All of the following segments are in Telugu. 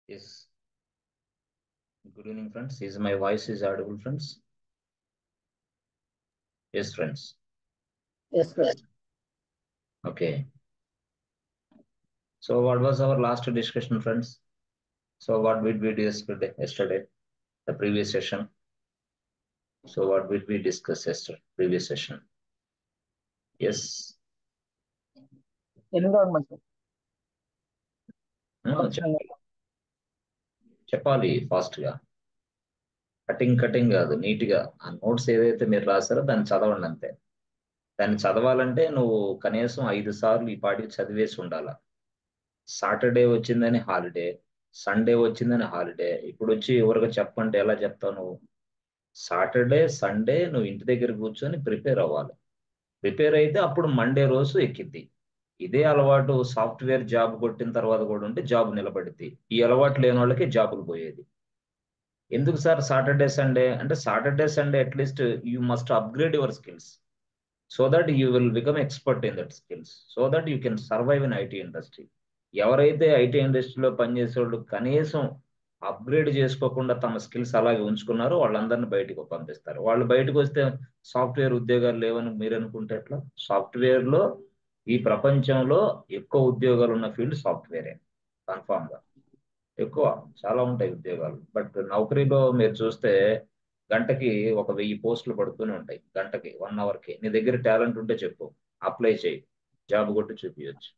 Yes. Good evening, friends. Is my voice is audible, friends? Yes, friends. Yes, sir. Okay. So, what was our last discussion, friends? So, what did we discuss yesterday, the previous session? So, what did we discuss yesterday, previous session? Yes. Environment, sir. Earth and చెప్పాలి ఫాస్ట్ గా కటింగ్ కాదు నీట్ గా ఆ నోట్స్ ఏదైతే మీరు రాసారో దాన్ని చదవండి అంతే. దాన్ని చదవాలంటే నువ్వు కనీసం 5 సార్లు ఈ పాటికి చదివేసి ఉండాల. సాటర్డే వచ్చిందని హాలిడే, సండే వచ్చిందని హాలిడే. ఇప్పుడు వచ్చి ఎవరికి చెప్పంటే ఎలా చెప్తావు నువ్వు? సాటర్డే సండే నువ్వు ఇంటి దగ్గర కూర్చొని ప్రిపేర్ అవ్వాలి. ప్రిపేర్ అయితే అప్పుడు మండే రోజు ఎక్కిద్ది. ఇదే అలవాటు సాఫ్ట్వేర్ జాబ్ కొట్టిన తర్వాత కూడా ఉంటే జాబ్ నిలబడిద్ది. ఈ అలవాటు లేని వాళ్ళకి జాబులు పోయేది. ఎందుకు సార్ సాటర్డే సండే అంటే Saturday Sunday at least you must upgrade your skills so that you will become expert in that skills so that you can survive in IT industry. ఎవరైతే ఐటీ ఇండస్ట్రీలో పనిచేసే వాళ్ళు కనీసం అప్గ్రేడ్ చేసుకోకుండా తమ స్కిల్స్ అలాగే ఉంచుకున్నారో వాళ్ళందరినీ బయటకు పంపిస్తారు. వాళ్ళు బయటకు వస్తే సాఫ్ట్వేర్ ఉద్యోగాలు లేవని మీరు అనుకుంటే ఎట్లా? సాఫ్ట్వేర్ లో ఈ ప్రపంచంలో ఎక్కువ ఉద్యోగాలు ఉన్న ఫీల్డ్ సాఫ్ట్వేరే. కన్ఫామ్ గా ఎక్కువ చాలా ఉంటాయి ఉద్యోగాలు. బట్ నౌకరీలో మీరు చూస్తే గంటకి 1000 పోస్టులు పడుతూనే ఉంటాయి. గంటకి 1 అవర్కి నీ దగ్గర టాలెంట్ ఉంటే చెప్పు, అప్లై చేయి, జాబ్ కొట్టి చూపించచ్చు.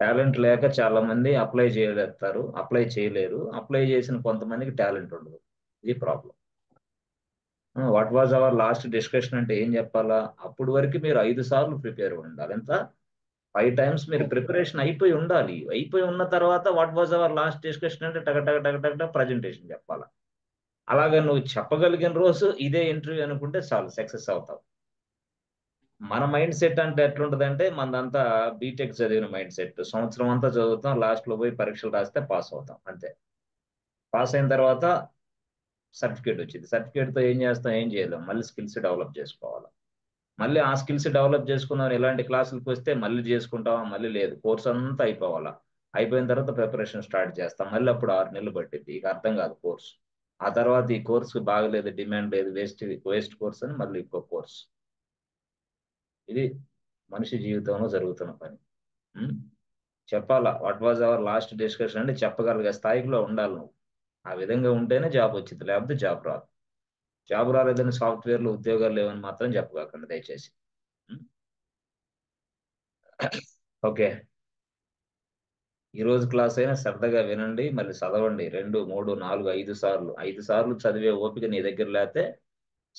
టాలెంట్ లేక చాలా మంది అప్లై చేయలేస్తారు, అప్లై చేయలేరు. అప్లై చేసిన కొంతమందికి టాలెంట్ ఉండదు. ఇది problem. What was our last discussion అంటే ఏం చెప్పాలా? అప్పుడు వరకు మీరు 5 సార్లు ప్రిపేర్ ఉండాలి. ఎంత? 5 టైమ్స్ మీరు ప్రిపరేషన్ అయిపోయి ఉండాలి. అయిపోయి ఉన్న తర్వాత what was our last discussion అంటే టక టక టక టక ప్రజెంటేషన్ చెప్పాలా. అలాగే నువ్వు చెప్పగలిగిన రోజు ఇదే ఇంటర్వ్యూ అనుకుంటే చాలు, సక్సెస్ అవుతావు. మన మైండ్ సెట్ అంటే ఎట్లుంటది అంటే మనదంతా బీటెక్ చదివిన మైండ్ సెట్. సంవత్సరం అంతా చదువుతాం, లాస్ట్ లో పోయి పరీక్షలు రాస్తే పాస్ అవుతాం అంతే. పాస్ అయిన తర్వాత సర్టిఫికేట్ వచ్చింది. సర్టిఫికేట్ తో ఏం చేస్తాం? ఏం చేయలేం. మళ్ళీ స్కిల్స్ డెవలప్ చేసుకోవాలి. మళ్ళీ ఆ స్కిల్స్ డెవలప్ చేసుకుందాం ఎలాంటి క్లాసులకు వస్తే మళ్ళీ చేసుకుంటావా? మళ్ళీ లేదు. కోర్స్ అంతా అయిపోవాలా. అయిపోయిన తర్వాత ప్రిపరేషన్ స్టార్ట్ చేస్తాం. మళ్ళీ అప్పుడు 6 నెలలు పట్టింది. ఇక అర్థం కాదు కోర్స్. ఆ తర్వాత ఈ కోర్సు బాగలేదు, డిమాండ్ లేదు, వేస్ట్ కోర్స్ అని మళ్ళీ ఇంకో కోర్స్. ఇది మనిషి జీవితంలో జరుగుతున్న పని. ఉమ్? చెప్పాలా what was our last discussion అంటే చెప్పగలిగే స్థాయిలో ఉండాలి నువ్వు. ఆ విధంగా ఉంటేనే జాబ్ వచ్చింది, లేకపోతే జాబ్ రాదు. జాబ్ రాలేదని సాఫ్ట్వేర్లో ఉద్యోగాలు లేవని మాత్రం చెప్పకండి దయచేసి. ఓకే. ఈ రోజు క్లాస్ అయినా శ్రద్ధగా వినండి, మళ్ళీ చదవండి. 2, 3, 4, 5 సార్లు 5 సార్లు చదివే ఓపిక నీ దగ్గర లేకపోతే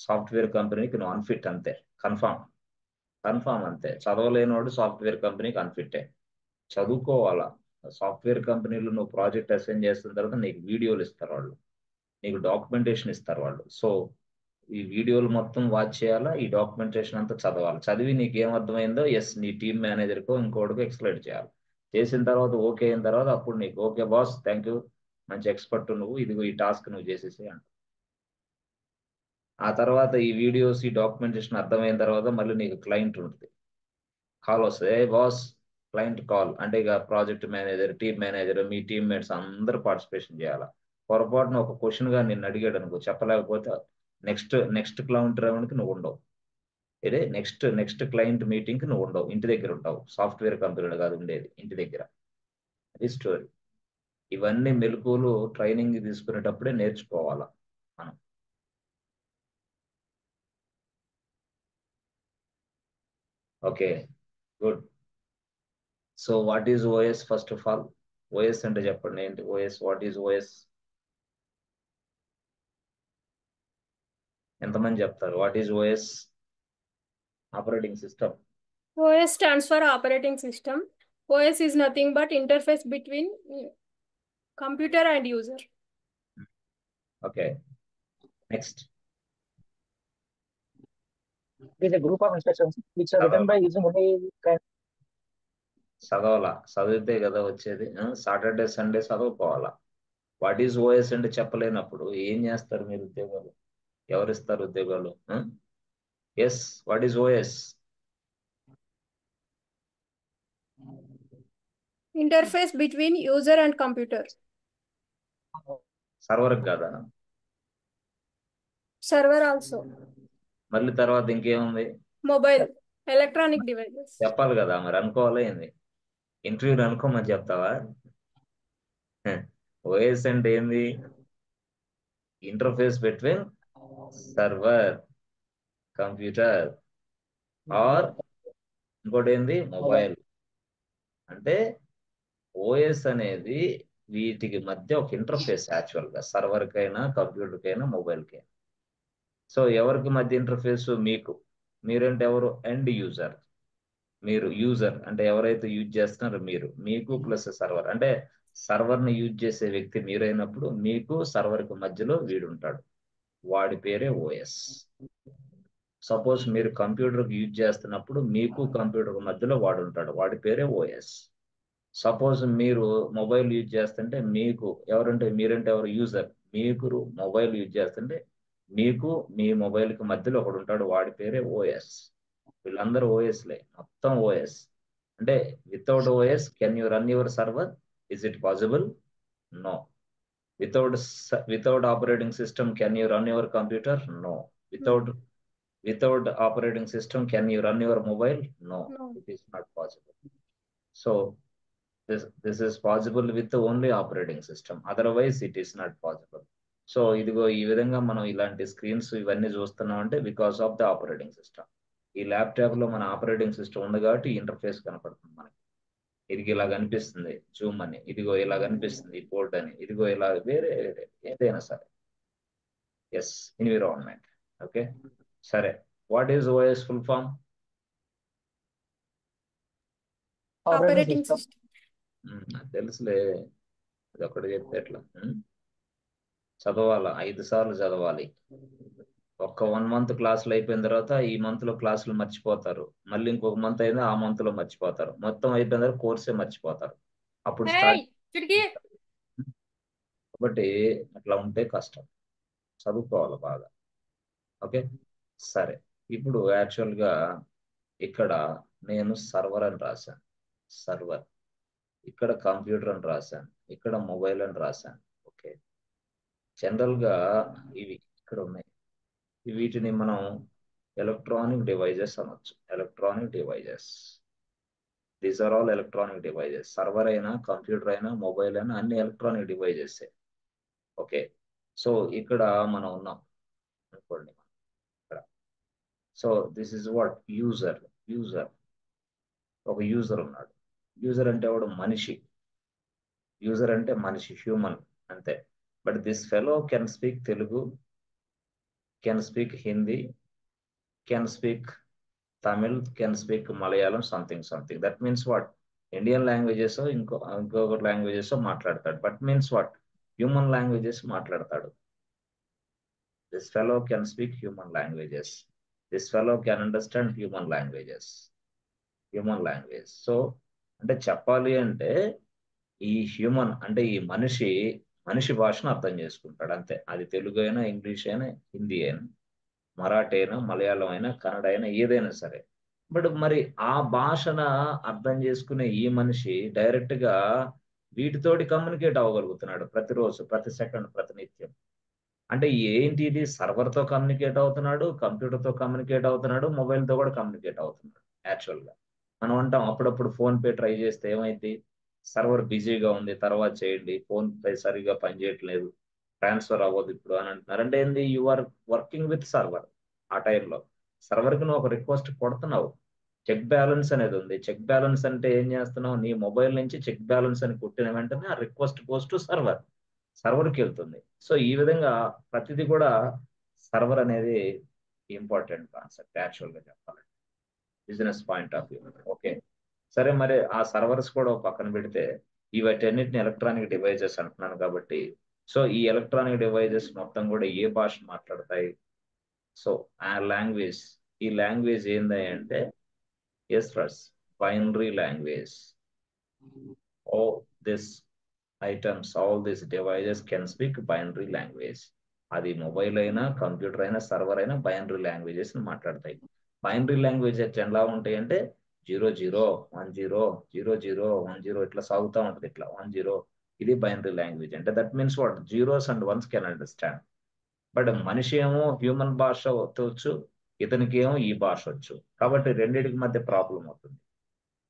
సాఫ్ట్వేర్ కంపెనీకి నువ్వు అన్ఫిట్ అంతే. కన్ఫామ్. కన్ఫామ్ అంతే. చదవలేనివాడు సాఫ్ట్వేర్ కంపెనీకి అన్ఫిట్టే. చదువుకోవాలా. సాఫ్ట్వేర్ కంపెనీలో నువ్వు ప్రాజెక్ట్ అసైన్ చేస్తున్న తర్వాత నీకు వీడియోలు ఇస్తారు వాళ్ళు, నీకు డాక్యుమెంటేషన్ ఇస్తారు వాళ్ళు. సో ఈ వీడియోలు మొత్తం వాచ్ చేయాలా, ఈ డాక్యుమెంటేషన్ అంతా చదవాలి. చదివి నీకు ఏం అర్థమైందో ఎస్ నీ టీమ్ మేనేజర్కో ఇంకోటికో ఎక్స్ప్లెయిన్ చేయాలి. చేసిన తర్వాత ఓకే అయిన తర్వాత అప్పుడు నీకు ఓకే బాస్ థ్యాంక్ యూ, మంచి ఎక్స్పర్ట్ నువ్వు, ఇదిగో ఈ టాస్క్ నువ్వు చేసేసి అంట. ఆ తర్వాత ఈ వీడియోస్ ఈ డాక్యుమెంటేషన్ అర్థమైన తర్వాత మళ్ళీ నీకు క్లయింట్ ఉంటుంది. కాల్ వస్తుంది, ఏ బాస్ క్లయింట్ కాల్ అంటే ఇక ప్రాజెక్ట్ మేనేజర్, టీమ్ మేనేజర్, మీ టీమ్మేట్స్ అందరూ పార్టిసిపేషన్ చేయాలి. పొరపాటున ఒక క్వశ్చన్ గా నిన్ను అడిగాడు అనుకో, చెప్పలేకపోతే నెక్స్ట్ నెక్స్ట్ క్లయింట్ రౌండ్కి నువ్వు ఉండవు. ఇదే నెక్స్ట్ క్లయింట్ మీటింగ్కి నువ్వు ఉండవు, ఇంటి దగ్గర ఉంటావు. సాఫ్ట్వేర్ కంపెనీలు కాదు ఉండేది, ఇంటి దగ్గర. అది స్టోరీ. ఇవన్నీ మెలకువలు ట్రైనింగ్ తీసుకునేటప్పుడే నేర్చుకోవాలా మనం. Okay, good. So what is OS? First of all OS అంటే చెప్పండి ఏంటి ఓఎస్? What is OS? ఎంతమంది చెప్తారు what is OS? Operating system. OS stands for operating system. OS is nothing but interface between computer and user. Okay, next. It is a group of instructions which are written by using only kind. చదవాలా, చదివితే కదా వచ్చేది. సాటర్డే సండే చదవుకోవాలా. వాట్ ఈజ్ ఓఎస్ అంటే చెప్పలేనప్పుడు ఏం చేస్తారు మీరు ఉద్యోగాలు? ఎవరిస్తారు ఉద్యోగాలు? Yes, what is OS? Interface between user and computer. Server కాదా? Server also. మళ్ళీ తర్వాత ఇంకేముంది? Mobile, electronic devices. చెప్పాలి కదా, మరి అనుకోవాలి ఏంది? ఇంటర్వ్యూలు అనుకోమని చెప్తావా? ఓఎస్ అంటే ఏంది? Interface between server, computer are ఇంకోటి ఏంది, మొబైల్. అంటే ఓఎస్ అనేది వీటికి మధ్య ఒక ఇంటర్ఫేస్, యాక్చువల్ గా సర్వర్ కైనా కంప్యూటర్ కైనా మొబైల్ కైనా. సో ఎవరికి మధ్య ఇంటర్ఫేస్? మీకు. మీరంటే ఎవరు? End user. మీరు యూజర్ అంటే ఎవరైతే యూజ్ చేస్తున్నారో మీరు, మీకు ప్లస్ సర్వర్. అంటే సర్వర్ ని యూజ్ చేసే వ్యక్తి మీరైనప్పుడు మీకు సర్వర్ కి మధ్యలో వీడు ఉంటాడు, వాడి పేరే ఓఎస్. సపోజ్ మీరు కంప్యూటర్ యూజ్ చేస్తున్నప్పుడు మీకు కంప్యూటర్ మధ్యలో వాడు ఉంటాడు, వాడి పేరే ఓఎస్. సపోజ్ మీరు మొబైల్ యూజ్ చేస్తుంటే మీకు ఎవరంటే, మీరంటే ఎవరు? యూజర్. మీకు మొబైల్ యూజ్ చేస్తుంటే మీకు మీ మొబైల్ కి మధ్యలో ఒకడు ఉంటాడు, వాడి పేరే ఓఎస్. వీళ్ళందరూ ఓఎస్లే, మొత్తం ఓఎస్. అంటే without OS can you run your server? Is it possible? No. Without operating system can you run your computer? No. Without operating system can you run your mobile? No, No. it is not possible. So this is possible with the only operating system, otherwise it is not possible. So ఇదిగో ఈ విధంగా మనం ఇలాంటి స్క్రీన్స్ ఇవన్నీ చూస్తున్నాం అంటే because of the operating system. ఈ ల్యాప్టాప్ లో మన ఆపరేటింగ్ సిస్టమ్ ఉంది కాబట్టి ఇంటర్ఫేస్ కనపడుతుంది మనకి. ఇది ఇలా కనిపిస్తుంది జూమ్ అని, ఇదిగో ఇలా కనిపిస్తుంది పోర్ట్ అని, ఇదిగో ఇలా వేరే ఏదైనా సరే. Yes, environment. ఓకే, సరే. What is OS full form? Operating system. తెలుసులే, అది ఒకటి చెప్తే ఎట్లా? చదవాలా, 5 సార్లు చదవాలి. ఒక్క 1 మంత్ క్లాసులు అయిపోయిన తర్వాత ఈ మంత్ లో క్లాసులు మర్చిపోతారు, మళ్ళీ ఇంకొక మంత్ అయినా ఆ మంత్ లో మర్చిపోతారు, మొత్తం అయిపోయిన తర్వాత కోర్సే మర్చిపోతారు. అప్పుడు స్టార్ట్. కాబట్టి అట్లా ఉంటే కష్టం, చదువుకోవాలి బాగా. ఓకే, సరే. ఇప్పుడు యాక్చువల్ గా ఇక్కడ నేను సర్వర్ అని రాశాను, సర్వర్. ఇక్కడ కంప్యూటర్ అని రాశాను, ఇక్కడ మొబైల్ అని రాశాను. ఓకే, జనరల్ గా ఇవి ఇక్కడ ఉన్నాయి, వీటిని మనం ఎలక్ట్రానిక్ డివైజెస్ అనొచ్చు. Electronic devices, these are all electronic devices. Server అయినా కంప్యూటర్ అయినా మొబైల్ అయినా అన్ని ఎలక్ట్రానిక్ డివైజెస్. ఓకే, సో ఇక్కడ మనం ఉన్నాం అనుకోండి ఇక్కడ. So this is what user. User, ఒక యూజర్ ఉన్నాడు. యూజర్ అంటే వాడు మనిషి. యూజర్ అంటే మనిషి, హ్యూమన్ అంతే. But this fellow can speak Telugu, can speak Hindi, can speak Tamil, can speak Malayalam, something. That means what? Indian languages ఇంకొక లాంగ్వేజెస్ మాట్లాడతాడు. But means what? Human languages మాట్లాడతాడు. This fellow can speak human languages. This fellow can understand human languages. Human language. So అంటే చెప్పాలి అంటే ఈ హ్యూమన్ అంటే ఈ మనిషి భాషను అర్థం చేసుకుంటాడు అంతే. అది తెలుగు అయినా, ఇంగ్లీష్ అయినా, హిందీ అయినా, మరాఠీ అయినా, మలయాళం అయినా, కన్నడ అయినా, ఏదైనా సరే. బట్ మరి ఆ భాషను అర్థం చేసుకునే ఈ మనిషి డైరెక్ట్ గా వీటితోటి కమ్యూనికేట్ అవ్వగలుగుతున్నాడు ప్రతిరోజు, ప్రతి సెకండ్, ప్రతి నిత్యం. అంటే ఏంటి ఇది? సర్వర్ తో కమ్యూనికేట్ అవుతున్నాడు, కంప్యూటర్ తో కమ్యూనికేట్ అవుతున్నాడు, మొబైల్ తో కూడా కమ్యూనికేట్ అవుతున్నాడు. యాక్చువల్ గా మనం అంటాం అప్పుడప్పుడు ఫోన్ పే ట్రై చేస్తే ఏమైంది? సర్వర్ బిజీగా ఉంది, తర్వాత చేయండి, ఫోన్ పే సరిగా పనిచేయట్లేదు, ట్రాన్స్ఫర్ అవ్వదు ఇప్పుడు అని అంటున్నారు. అంటే ఏంది? You are working with server. ఆ టైంలో సర్వర్కి నువ్వు ఒక రిక్వెస్ట్ కొడుతున్నావు. చెక్ బ్యాలెన్స్ అనేది ఉంది. చెక్ బ్యాలెన్స్ అంటే ఏం చేస్తున్నావు? నీ మొబైల్ నుంచి చెక్ బ్యాలెన్స్ అని కొట్టిన వెంటనే ఆ రిక్వెస్ట్ గోస్ టు సర్వర్, సర్వర్కి వెళ్తుంది. సో ఈ విధంగా ప్రతిదీ కూడా సర్వర్ అనేది ఇంపార్టెంట్ కాన్సెప్ట్ యాక్చువల్ గా చెప్పాలంటే, business point of view. Okay, సరే. మరి ఆ సర్వర్స్ కూడా పక్కన పెడితే ఇవన్నిటిని ఎలక్ట్రానిక్ డివైజెస్ అంటున్నాను కాబట్టి, సో ఈ ఎలక్ట్రానిక్ డివైజెస్ మొత్తం కూడా ఏ భాష మాట్లాడతాయి? సో ఆ లాంగ్వేజ్, ఈ లాంగ్వేజ్ ఏంది అంటే yes friends, binary language. All these items, all these devices can speak binary language. అది మొబైల్ అయినా, కంప్యూటర్ అయినా, సర్వర్ అయినా బైనరీ లాంగ్వేజెస్ మాట్లాడతాయి. బైనరీ లాంగ్వేజెస్ ఎలా ఉంటాయి అంటే 00 10 00 10 ఇట్లా సాగుతూ ఉంటుంది. ఇట్లా 10 ఇది బైనరీ లాంగ్వేజ్ అంటే. That means what, zeros and once can understand. But మనిషి ఏమో హ్యూమన్ భాష వచ్చు, ఇతనికి ఏమో ఈ భాష వచ్చు, కాబట్టి రెండింటికి మధ్య ప్రాబ్లం అవుతుంది.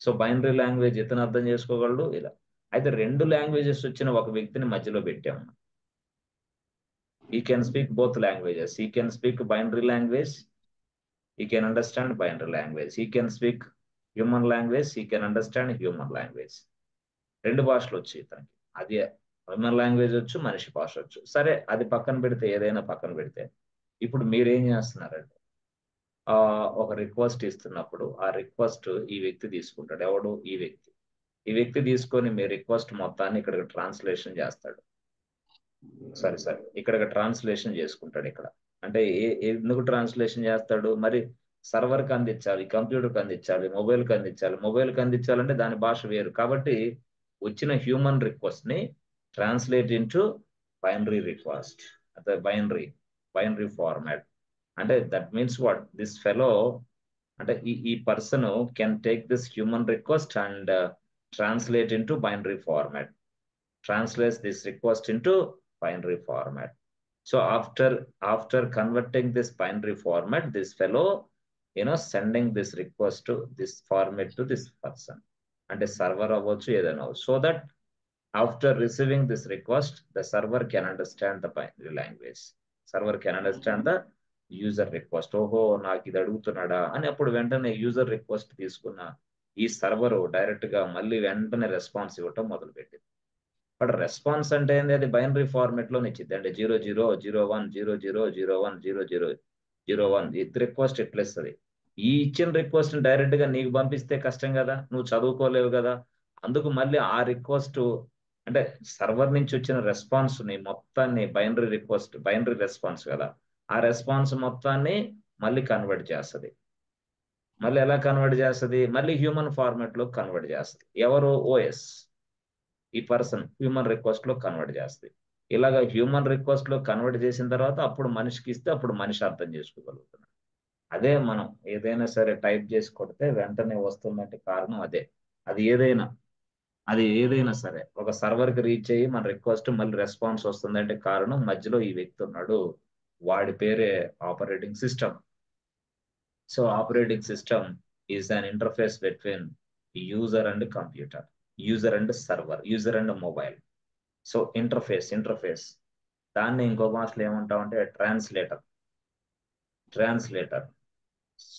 సో బైనరీ లాంగ్వేజ్ ఇతను అర్థం చేసుకోగలడు ఇలా. అయితే రెండు లాంగ్వేజెస్ వచ్చిన ఒక వ్యక్తిని మధ్యలో పెట్టాము. He can speak both languages. He can speak binary language. He can understand binary language. He can speak human language. He can understand human language. రెండు భాషలు వచ్చి ఇతనికి. అది హ్యూమన్ లాంగ్వేజ్ వచ్చు, మనిషి భాష వచ్చు. సరే, అది పక్కన పెడితే, ఏదైనా పక్కన పెడితే, ఇప్పుడు మీరేం చేస్తున్నారంటే ఒక రిక్వెస్ట్ ఇస్తున్నప్పుడు ఆ రిక్వెస్ట్ ఈ వ్యక్తి తీసుకుంటాడు. ఎవడు? ఈ వ్యక్తి. ఈ వ్యక్తి తీసుకొని మీ రిక్వెస్ట్ మొత్తాన్ని ఇక్కడికి ట్రాన్స్లేషన్ చేస్తాడు. సరే ఇక్కడ ట్రాన్స్లేషన్ చేసుకుంటాడు. ఇక్కడ అంటే ఎందుకు ట్రాన్స్లేషన్ చేస్తాడు? మరి సర్వర్కి అందించాలి, కంప్యూటర్కి అందించాలి, మొబైల్కి అందించాలి. మొబైల్కి అందించాలంటే దాని భాష వేరు. కాబట్టి వచ్చిన హ్యూమన్ రిక్వెస్ట్ ని ట్రాన్స్లేట్ ఇంటూ బైనరీ రిక్వెస్ట్, అదే బైనరీ ఫార్మాట్. అంటే that means what, this fellow అంటే ఈ person can take this human request and translate into binary format, translates this request into binary format. So after converting this binary format, this fellow, sending this request to this format to this person, and a server avvochu edaina. So that after receiving this request, the server can understand the binary language. Server can understand the user request. ఓహో, నాకు ఇది అడుగుతున్నాడా అని. అప్పుడు వెంటనే యూజర్ రిక్వెస్ట్ తీసుకున్న ఈ సర్వర్ డైరెక్ట్ గా మళ్ళీ వెంటనే రెస్పాన్స్ ఇవ్వటం మొదలుపెట్టింది. బట్ రెస్పాన్స్ అంటే ఏంది? అది బైనరీ ఫార్మెట్ లోనే ఇచ్చింది. అంటే 000100000001 ఇది రిక్వెస్ట్ ఎట్లా ఇస్తుంది? ఈ ఇచ్చిన రిక్వెస్ట్ డైరెక్ట్ గా నీకు పంపిస్తే కష్టం కదా, నువ్వు చదువుకోలేవు కదా. అందుకు మళ్ళీ ఆ రిక్వెస్ట్ అంటే సర్వర్ నుంచి వచ్చిన రెస్పాన్స్ ని మొత్తాన్ని బైనరీ రెస్పాన్స్ కదా, ఆ రెస్పాన్స్ మొత్తాన్ని మళ్ళీ కన్వర్ట్ చేస్తుంది. మళ్ళీ ఎలా కన్వర్ట్ చేస్తుంది? మళ్ళీ హ్యూమన్ ఫార్మెట్ లో కన్వర్ట్ చేస్తుంది. ఎవరు? ఓఎస్. ఈ పర్సన్ హ్యూమన్ రిక్వెస్ట్ లో కన్వర్ట్ చేస్తుంది. ఇలాగ హ్యూమన్ రిక్వెస్ట్ లో కన్వర్ట్ చేసిన తర్వాత అప్పుడు మనిషికి ఇస్తే అప్పుడు మనిషి అర్థం చేసుకోగలుగుతున్నాడు. అదే మనం ఏదైనా సరే టైప్ చేసి కొడితే వెంటనే వస్తుందంటే కారణం అదే. అది ఏదైనా సరే ఒక సర్వర్ కి రీచ్ అయ్యి మన రిక్వెస్ట్ మళ్ళీ రెస్పాన్స్ వస్తుందంటే కారణం మధ్యలో ఈ వ్యక్తి ఉన్నాడు. వాడి పేరే operating system. So operating system is an interface between user and computer, user and server, user and mobile. So interface దాన్ని ఇంకో భాషలో ఏమంటామంటే ట్రాన్స్లేటర్.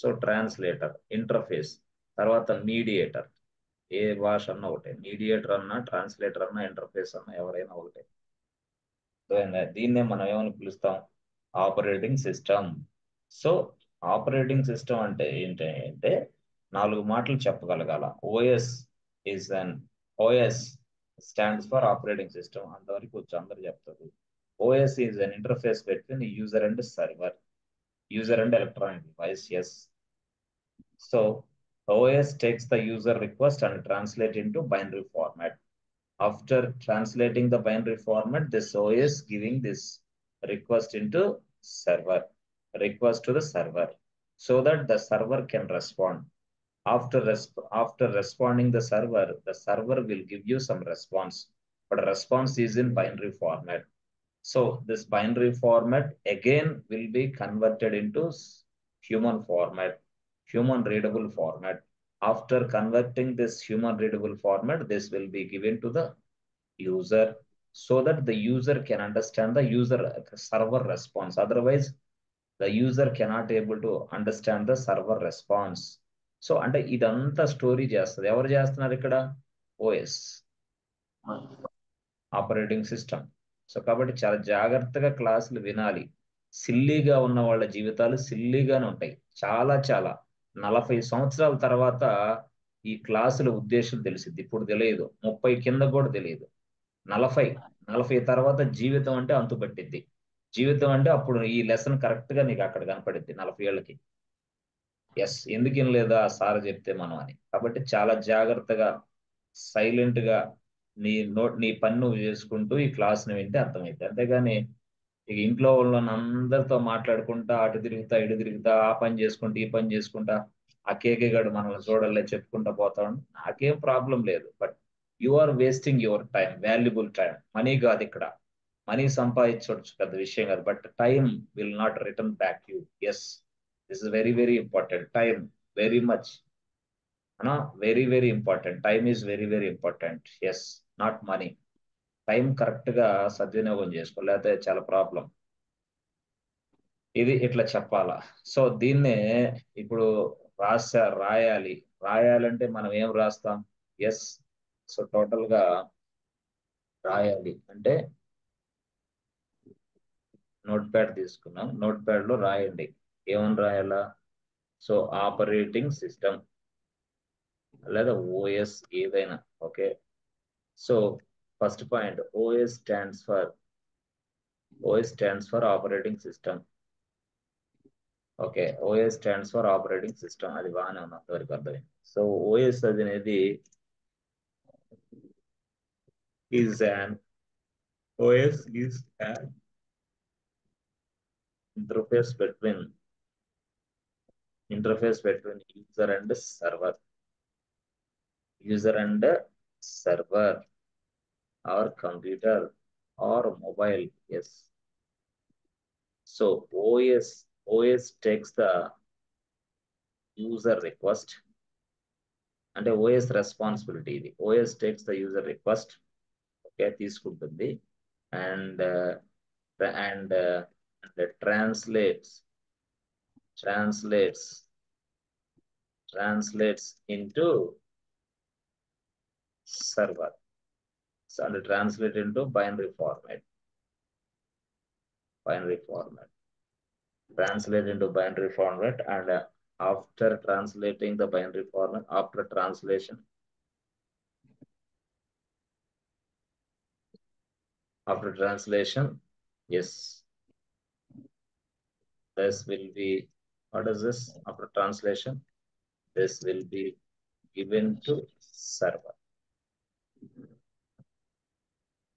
సో ట్రాన్స్లేటర్, ఇంటర్ఫేస్, తర్వాత మీడియేటర్. ఏ భాష అన్నా ఒకటే, మీడియేటర్ అన్నా, ట్రాన్స్లేటర్ అన్నా, ఇంటర్ఫేస్ అన్నా ఎవరైనా ఒకటే. దీన్నే మనం ఏమని పిలుస్తాం? Operating system. So operating system అంటే ఏంటి అంటే 4 మాటలు చెప్పగలగాల. OS stands for operating system. అంతవరకు వచ్చి అందరు చెప్తారు. OS is an interface between user and server, user and electronic device. Yes. So OS takes the user request and translate into binary format. After translating the binary format, this OS giving this request into request to the server, so that the server can respond. After responding the server will give you some response, but response is in binary format. So this binary format again will be converted into human readable format. After converting this human readable format, this will be given to the user, so that the user can understand the server response. Otherwise the user cannot able to understand the server response. So అంటే ఇదంతా స్టోరీ చేస్తుంది. ఎవరు చేస్తున్నారు ఇక్కడ? OS, operating system. సో కాబట్టి చాలా జాగ్రత్తగా క్లాసులు వినాలి. సిల్లీగా ఉన్న వాళ్ళ జీవితాలు సిల్లీగానే ఉంటాయి. చాలా 40 సంవత్సరాల తర్వాత ఈ క్లాసుల ఉద్దేశం తెలిసింది. ఇప్పుడు తెలియదు, 30 కింద కూడా తెలియదు. 40 తర్వాత జీవితం అంటే అంతుపట్టిద్ది. జీవితం అంటే అప్పుడు ఈ లెసన్ కరెక్ట్ గా నీకు అక్కడ కనపడిద్ది 40 ఏళ్ళకి. ఎస్, ఎందుకు లేదా సార్ చెప్తే మనం అని. కాబట్టి చాలా జాగ్రత్తగా సైలెంట్ గా నీ పని నువ్వు చేసుకుంటూ ఈ క్లాస్ ని వింటే అర్థమైంది. అంతేగాని ఇక ఇంట్లో వాళ్ళని అందరితో మాట్లాడుకుంటా, అటు తిరుగుతా ఇటు తిరుగుతా, ఆ పని చేసుకుంటా ఈ పని చేసుకుంటా, ఆ కేకే గడు మనల్ని చూడలే చెప్పుకుంటా పోతా నాకేం ప్రాబ్లం లేదు. But you are wasting your time, valuable time. Money కాదు ఇక్కడ, మనీ సంపాదించవచ్చు పెద్ద విషయం కాదు, but time will not return back you. Yes, this is very very important. Time very much, very very important. Time is very very important. Yes, not money. Time correct గా సద్వినియోగం చేసుకో, లేకపోతే చాలా ప్రాబ్లం. ఇది ఇట్లా చెప్పాలా. సో దీన్నే ఇప్పుడు రాయాలి. రాయాలంటే మనం ఏం రాస్తాం? ఎస్, సో టోటల్ గా రాయాలి అంటే నోట్ ప్యాడ్ తీసుకున్నాం, నోట్ ప్యాడ్ లో రాయండి. ఏమని రాయాలా? సో ఆపరేటింగ్ సిస్టమ్ లేదా ఓఎస్ ఏదైనా okay. So first point, OS stands for operating system. Okay, OS stands for operating system, అది బాగానే ఉంది, అంతవరకు అర్థమైంది. సో ఓఎస్ అనేది is an OS is an interface between user and server. User and server or computer or mobile. Yes. So OS takes the user request అంటే OS responsibility ఇది. OS takes the user request, okay, తీసుకుంటుంది and translates into server. So and translate into binary format. Translate into binary format, and after translating the binary format, after translation, yes, this will be, what is this? After translation, this will be given to server.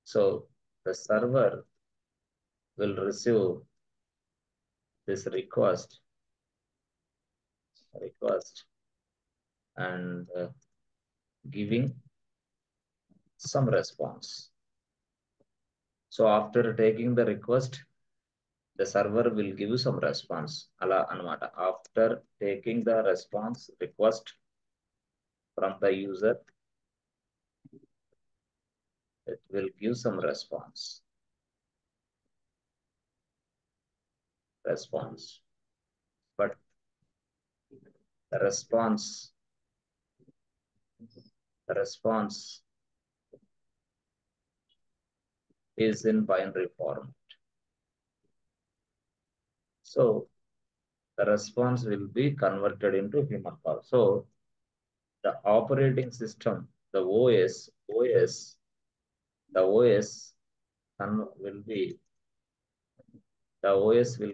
So the server will receive this request and giving some response. So after taking the request, the server will give you some response. Ala anamata. After taking the request from the user, it will give some response. But the response is in binary format. So the response will be converted into human call. So the operating system, the OS will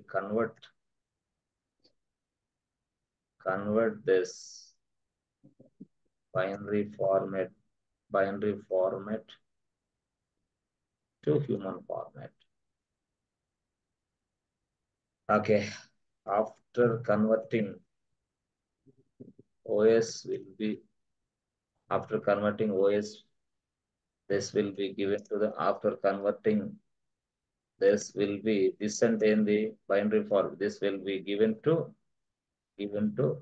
convert this binary format to human format. Okay, after converting OS, this will be given to the, after converting this will be, this and in the binary form, this will be given to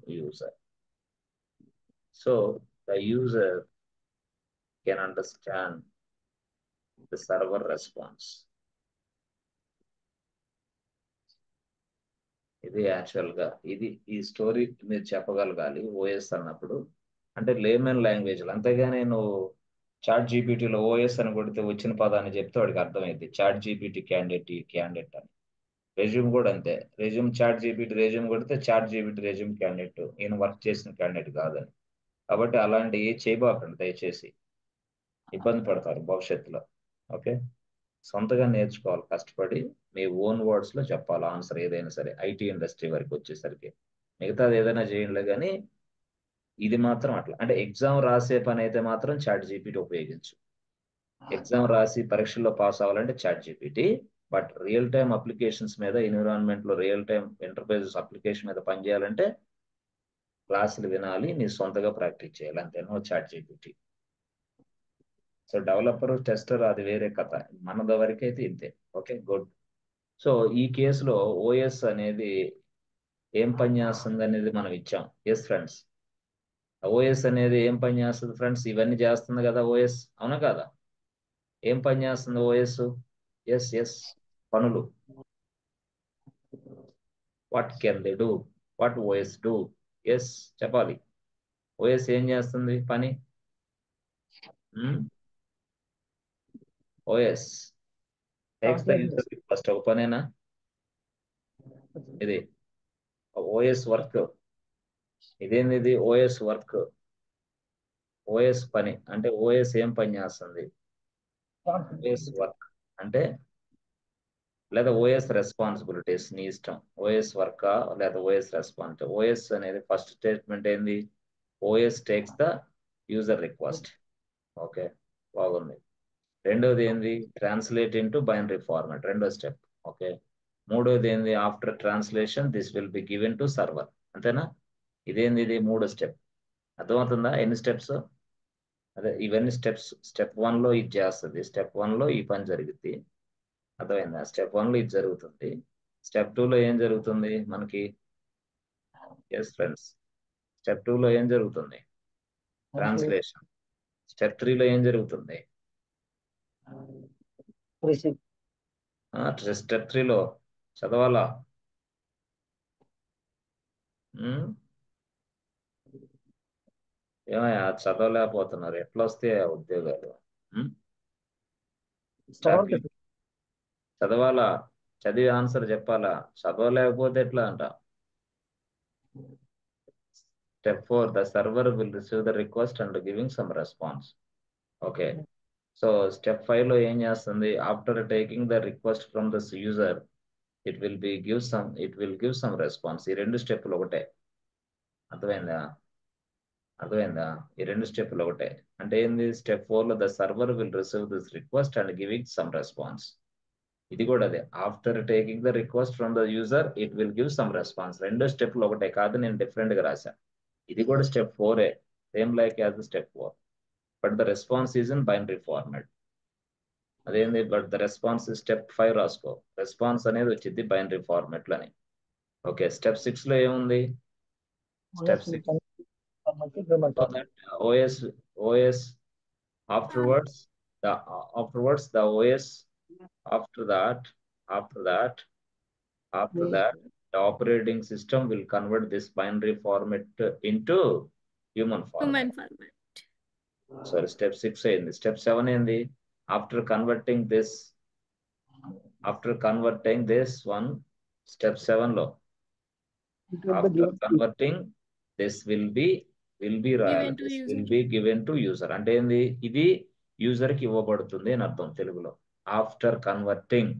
user. So the user can understand the server response. ఇది యాక్చువల్ గా ఈ స్టోరీ మీరు చెప్పగలగాలి ఓఎస్ అన్నప్పుడు, అంటే లేమన్ లాంగ్వేజ్. అంతేగాని నువ్వు చాట్ జీపీటీలో ఓఎస్ అని కొడితే వచ్చిన పదాన్ని చెప్తే వాడికి అర్థమైంది. చాట్ జీపీటీ క్యాండిడేట్ అని. రెజ్యూమ్ కూడా అంతే, చాట్ జీపీటీ రెజ్యూమ్ కొడితే చాట్ జీపీటీ రెజ్యూమ్ క్యాండిడేట్, ఈయన వర్క్ చేసిన క్యాండిడేట్ కాదని. కాబట్టి అలాంటి చేయబాకండి దయచేసి, ఇబ్బంది పడతారు భవిష్యత్తులో. ఓకే, సొంతగా నేర్చుకోవాలి, కష్టపడి మీ ఓన్ వర్డ్స్ లో చెప్పాలి ఆన్సర్ ఏదైనా సరే. ఐటీ ఇండస్ట్రీ వరకు వచ్చేసరికి మిగతాది ఏదైనా చేయండి, కానీ ఇది మాత్రం అట్లా. అంటే ఎగ్జామ్ రాసే పని అయితే మాత్రం చాట్ జీపీటీ ఉపయోగించు. ఎగ్జామ్ రాసి పరీక్షల్లో పాస్ అవ్వాలంటే chat GPT. But real time applications మీద, ఎన్విరాన్మెంట్ లో రియల్ టైమ్ ఎంటర్ప్రైజెస్ అప్లికేషన్ మీద పనిచేయాలంటే క్లాసులు వినాలి, నీ సొంతగా ప్రాక్టీస్ చేయాలి, అంతే. No chat GPT. So developer tester అది వేరే కథ, మనది వరకైతే ఇంతే. Okay, good. సో ఈ కేసులో ఓఎస్ అనేది ఏం పని చేస్తుంది అనేది మనం ఇచ్చాం. ఎస్ ఫ్రెండ్స్, ఓఎస్ అనేది ఏం పని చేస్తుంది ఫ్రెండ్స్? ఇవన్నీ చేస్తుంది కదా ఓఎస్, అవునా కదా? ఏం పని చేస్తుంది ఓఎస్? ఎస్ ఎస్, పనులు. What can they do? What OS do? Yes, చెప్పాలి. ఓఎస్ ఏం చేస్తుంది పని? OS takes the user request, ఒక పనేనా ఇది? ఓఎస్ వర్క్ ఇదేంది? ఇది ఓఎస్ వర్క్, ఓఎస్ పని అంటే ఓఎస్ ఏం పని చేస్తుంది? ఓఎస్ వర్క్ అంటే, లేదా ఓఎస్ రెస్పాన్సిబిలిటీస్, నీ ఇష్టం. ఓఎస్ వర్కా లేదా ఓఎస్ రెస్పాన్స్. ఓఎస్ అనేది ఫస్ట్ స్టేట్మెంట్ ఏంది? OS takes the user request. Okay, బాగుంది. రెండోది ఏంది? ట్రాన్స్లేట్ ఇంటూ బైనరీ ఫార్మాట్, రెండో స్టెప్. ఓకే, మూడోది ఏంది? After translation this will be given to server. అంతేనా? ఇదేంది? ఇది మూడో స్టెప్. అర్థమవుతుందా ఎన్ని స్టెప్స్? అదే ఇవన్నీ స్టెప్స్. స్టెప్ 1 లో ఇది చేస్తుంది, స్టెప్ 1 లో ఈ పని జరుగుతుంది. అర్థమైందా? స్టెప్ 1 లో ఇది జరుగుతుంది, స్టెప్ 2 లో ఏం జరుగుతుంది మనకి? ఎస్ ఫ్రెండ్స్, స్టెప్ 2 లో ఏం జరుగుతుంది? ట్రాన్స్లేషన్. స్టెప్ 3 లో ఏం జరుగుతుంది? స్టెప్ 3 లో చదవాలా? ఉమ్, ఏమయ్యా చదవలేకపోతున్నారు? ఎట్లా వస్తాయి ఆ ఉద్యోగాలు? స్టెప్ చదవాలా? చదివి ఆన్సర్ చెప్పాలా? చదవలేకపోతే ఎట్లా అంట? Step 4, the server will receive the request and giving some response. Okay, so step 5 లో ఏం చేస్తుంది? After taking the request from the user it will give some response. ఈ రెండు స్టెప్లు ఒకటే. అర్థమైందా? అర్థమైందా? ఈ రెండు స్టెప్లు ఒకటే అంటే ఏంది? స్టెప్ 4 లో the server will receive this request and giving some response. ఇది కూడా అదే. After taking the request from the user it will give some response. రెండో స్టెప్లు ఒకటే కాదు, నేను డిఫరెంట్ గా రాశాను. ఇది కూడా స్టెప్ 4ఏ, same like as step 4, but the response is in binary format. అదేంది? బట్ ద రెస్పాన్స్ స్టెప్ 5 రాసుకో, రెస్పాన్స్ అనేది వచ్చింది బైనరీ ఫార్మాట్ లని. ఓకే, స్టెప్ 6 లో ఏముంది? Step 6, OS afterwards the OS after that the operating system will convert this binary format into human format. Sorry, step 6 అయింది. Step 7 ఏంది? after converting this one, step 7 లో after converting this will be రాయాలి. This will be given to user అంటే ఏంది? ఇది యూజర్ కి ఇవ్వబడుతుంది అని అర్థం తెలుగులో. ఆఫ్టర్ కన్వర్టింగ్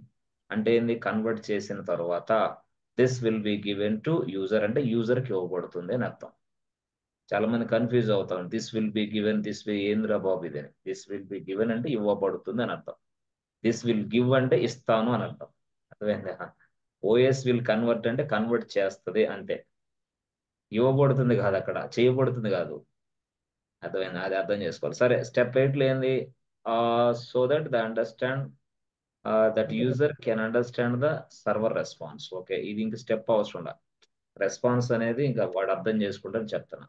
అంటే ఏంది? కన్వర్ట్ చేసిన తర్వాత this will be given to user అంటే యూజర్ కి ఇవ్వబడుతుంది అని అర్థం. చాలా మంది కన్ఫ్యూజ్ అవుతాం. దిస్ విల్ బి గివెన్, ఏంద్రా బాబు ఇదని. దిస్ విల్ బి గివెన్ అంటే ఇవ్వబడుతుంది అని అర్థం. దిస్ విల్ గివ్ అంటే ఇస్తాను అని అర్థం. అర్థమైందా? ఓఎస్ విల్ కన్వర్ట్ అంటే కన్వర్ట్ చేస్తుంది అంతే, ఇవ్వబడుతుంది కాదు, అక్కడ చేయబడుతుంది కాదు. అర్థమైంది? అది అర్థం చేసుకోవాలి. సరే, స్టెప్ 8 లో ఏంది? So that that user can understand the server response. Okay, ఇది ఇంక స్టెప్ అవసరం లేదు. రెస్పాన్స్ అనేది ఇంకా వాడు అర్థం చేసుకుంటారని చెప్తున్నా.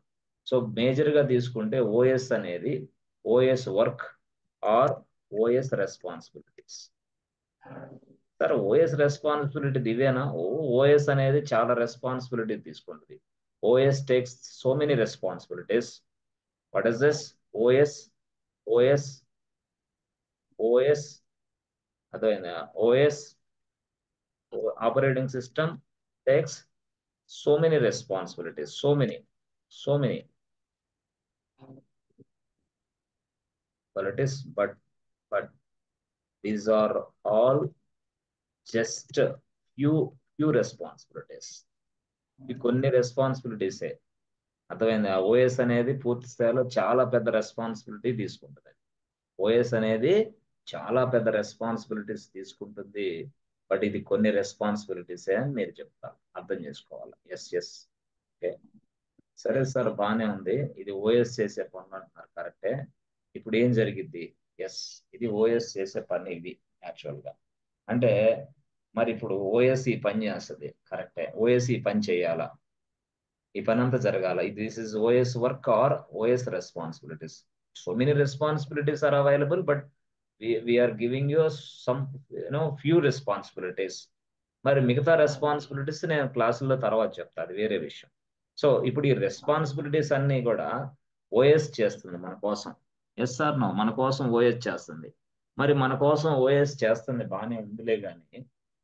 సో మేజర్ గా తీసుకుంటే ఓఎస్ అనేది OS work or OS responsibilities. సరే, ఓఎస్ రెస్పాన్సిబిలిటీ ఇవేనా? ఓఎస్ అనేది చాలా రెస్పాన్సిబిలిటీ తీసుకుంటుంది. OS takes so many responsibilities. What is this? OS అర్థమైందా? OS operating system takes so many responsibilities, so many qualities, but these are all just few responsibilities. ఈ కొన్ని రెస్పాన్సిబిలిటీసే. అర్థమైందా? ఓఎస్ అనేది పూర్తి స్థాయిలో చాలా పెద్ద రెస్పాన్సిబిలిటీ తీసుకుంటుంది. ఓఎస్ అనేది చాలా పెద్ద రెస్పాన్సిబిలిటీస్ తీసుకుంటుంది, బట్ ఇది కొన్ని రెస్పాన్సిబిలిటీసే అని మీరు చెప్తారు, అర్థం చేసుకోవాలి. ఎస్ ఓకే, సరే సార్ బాగానే ఉంది. ఇది ఓఎస్ చేసే పనులు అంటున్నారు, కరెక్టే. ఇప్పుడు ఏం జరిగిద్ది? ఎస్, ఇది ఓఎస్ చేసే పని ఇది యాక్చువల్గా. అంటే మరి ఇప్పుడు ఓఎస్ ఈ పని చేస్తుంది కరెక్టే, ఓఎస్ ఈ పని చేయాలా, ఈ పని అంతా జరగాల. This is OS work or OS responsibilities. So many responsibilities are available, but we are giving you some few responsibilities. మరి మిగతా రెస్పాన్సిబిలిటీస్ నేను క్లాసుల్లో తర్వాత చెప్తా, అది వేరే విషయం. సో ఇప్పుడు ఈ రెస్పాన్సిబిలిటీస్ అన్ని కూడా ఓఎస్ చేస్తుంది మన కోసం. Yes or no? మన కోసం ఓఎస్ చేస్తుంది. మరి మన కోసం ఓఎస్ చేస్తుంది బాగానే ఉందిలే, కానీ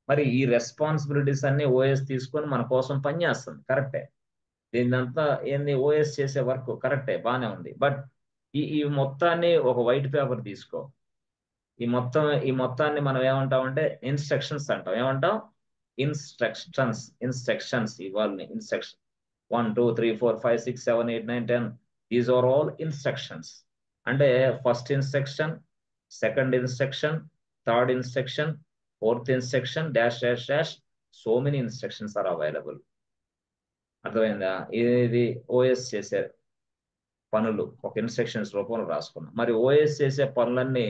మరి ఈ రెస్పాన్సిబిలిటీస్ అన్ని ఓఎస్ తీసుకొని మన కోసం పనిచేస్తుంది కరెక్టే. దీనంతా ఏంది, ఓఎస్ చేసే వర్క్ కరెక్టే, బాగానే ఉంది. బట్ ఈ మొత్తాన్ని ఒక వైట్ పేపర్ తీసుకో, ఈ మొత్తాన్ని మనం ఏమంటామంటే ఇన్స్ట్రక్షన్స్ అంటాం. ఏమంటాం? ఇన్స్ట్రక్షన్స్ ఇవ్వాలి. Instruction 1 2 3 4 5 6 7 8 9 10, these are all instructions. అంటే first instruction, second instruction, third instruction, fourth instruction, dash dash dash, so many instructions are available. అర్థమైందా? ఇది ఓఎస్ చేసే పనులు ఒక ఇన్స్ట్రక్షన్స్ రూపంలో రాసుకున్నాం. మరి ఓఎస్ చేసే పనులన్నీ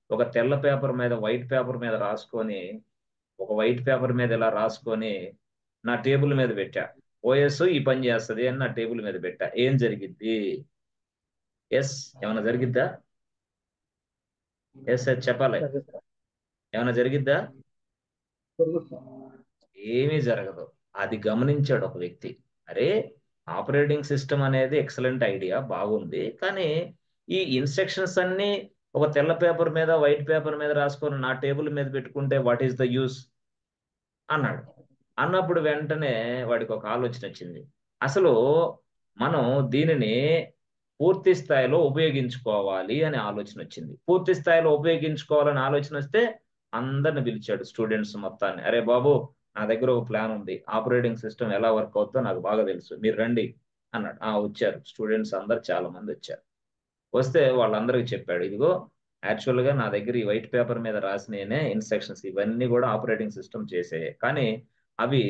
ఒక తెల్ల పేపర్ మీద, వైట్ పేపర్ మీద రాసుకొని, ఒక వైట్ పేపర్ మీద ఇలా రాసుకొని నా టేబుల్ మీద పెట్టా. ఓఎస్ ఈ పని చేస్తుంది అని నా టేబుల్ మీద పెట్టా. ఏం జరిగిద్ది? ఎస్, ఏమైనా జరిగిద్దా? ఎస్ చెప్పాలి. ఏమైనా జరిగిద్దా? ఏమీ జరగదు. అది గమనించాడు ఒక వ్యక్తి. అరే, ఆపరేటింగ్ సిస్టమ్ అనేది ఎక్సలెంట్ ఐడియా, బాగుంది, కానీ ఈ ఇన్స్ట్రక్షన్స్ అన్ని ఒక తెల్ల పేపర్ మీద, వైట్ పేపర్ మీద రాసుకొని నా టేబుల్ మీద పెట్టుకుంటే వాట్ ఈస్ ద యూస్ అన్నాడు. అన్నప్పుడు వెంటనే వాడికి ఒక ఆలోచన వచ్చింది. అసలు మనం దీనిని పూర్తి స్థాయిలో ఉపయోగించుకోవాలి అనే ఆలోచన వచ్చింది. పూర్తి స్థాయిలో ఉపయోగించుకోవాలని ఆలోచన వస్తే అందరిని పిలిచాడు, స్టూడెంట్స్ మొత్తాన్ని. అరే బాబు, నా దగ్గర ఒక ప్లాన్ ఉంది, ఆపరేటింగ్ సిస్టమ్ ఎలా వర్క్ అవుతుందో నాకు బాగా తెలుసు, మీరు రండి అన్నాడు. వచ్చారు స్టూడెంట్స్ అందరు, చాలా మంది వచ్చారు. వస్తే వాళ్ళందరికీ చెప్పాడు, ఇదిగో యాక్చువల్గా నా దగ్గర ఈ వైట్ పేపర్ మీద రాసిననే ఇన్స్ట్రక్షన్స్ ఇవన్నీ కూడా ఆపరేటింగ్ సిస్టమ్ చేసే, కానీ అవి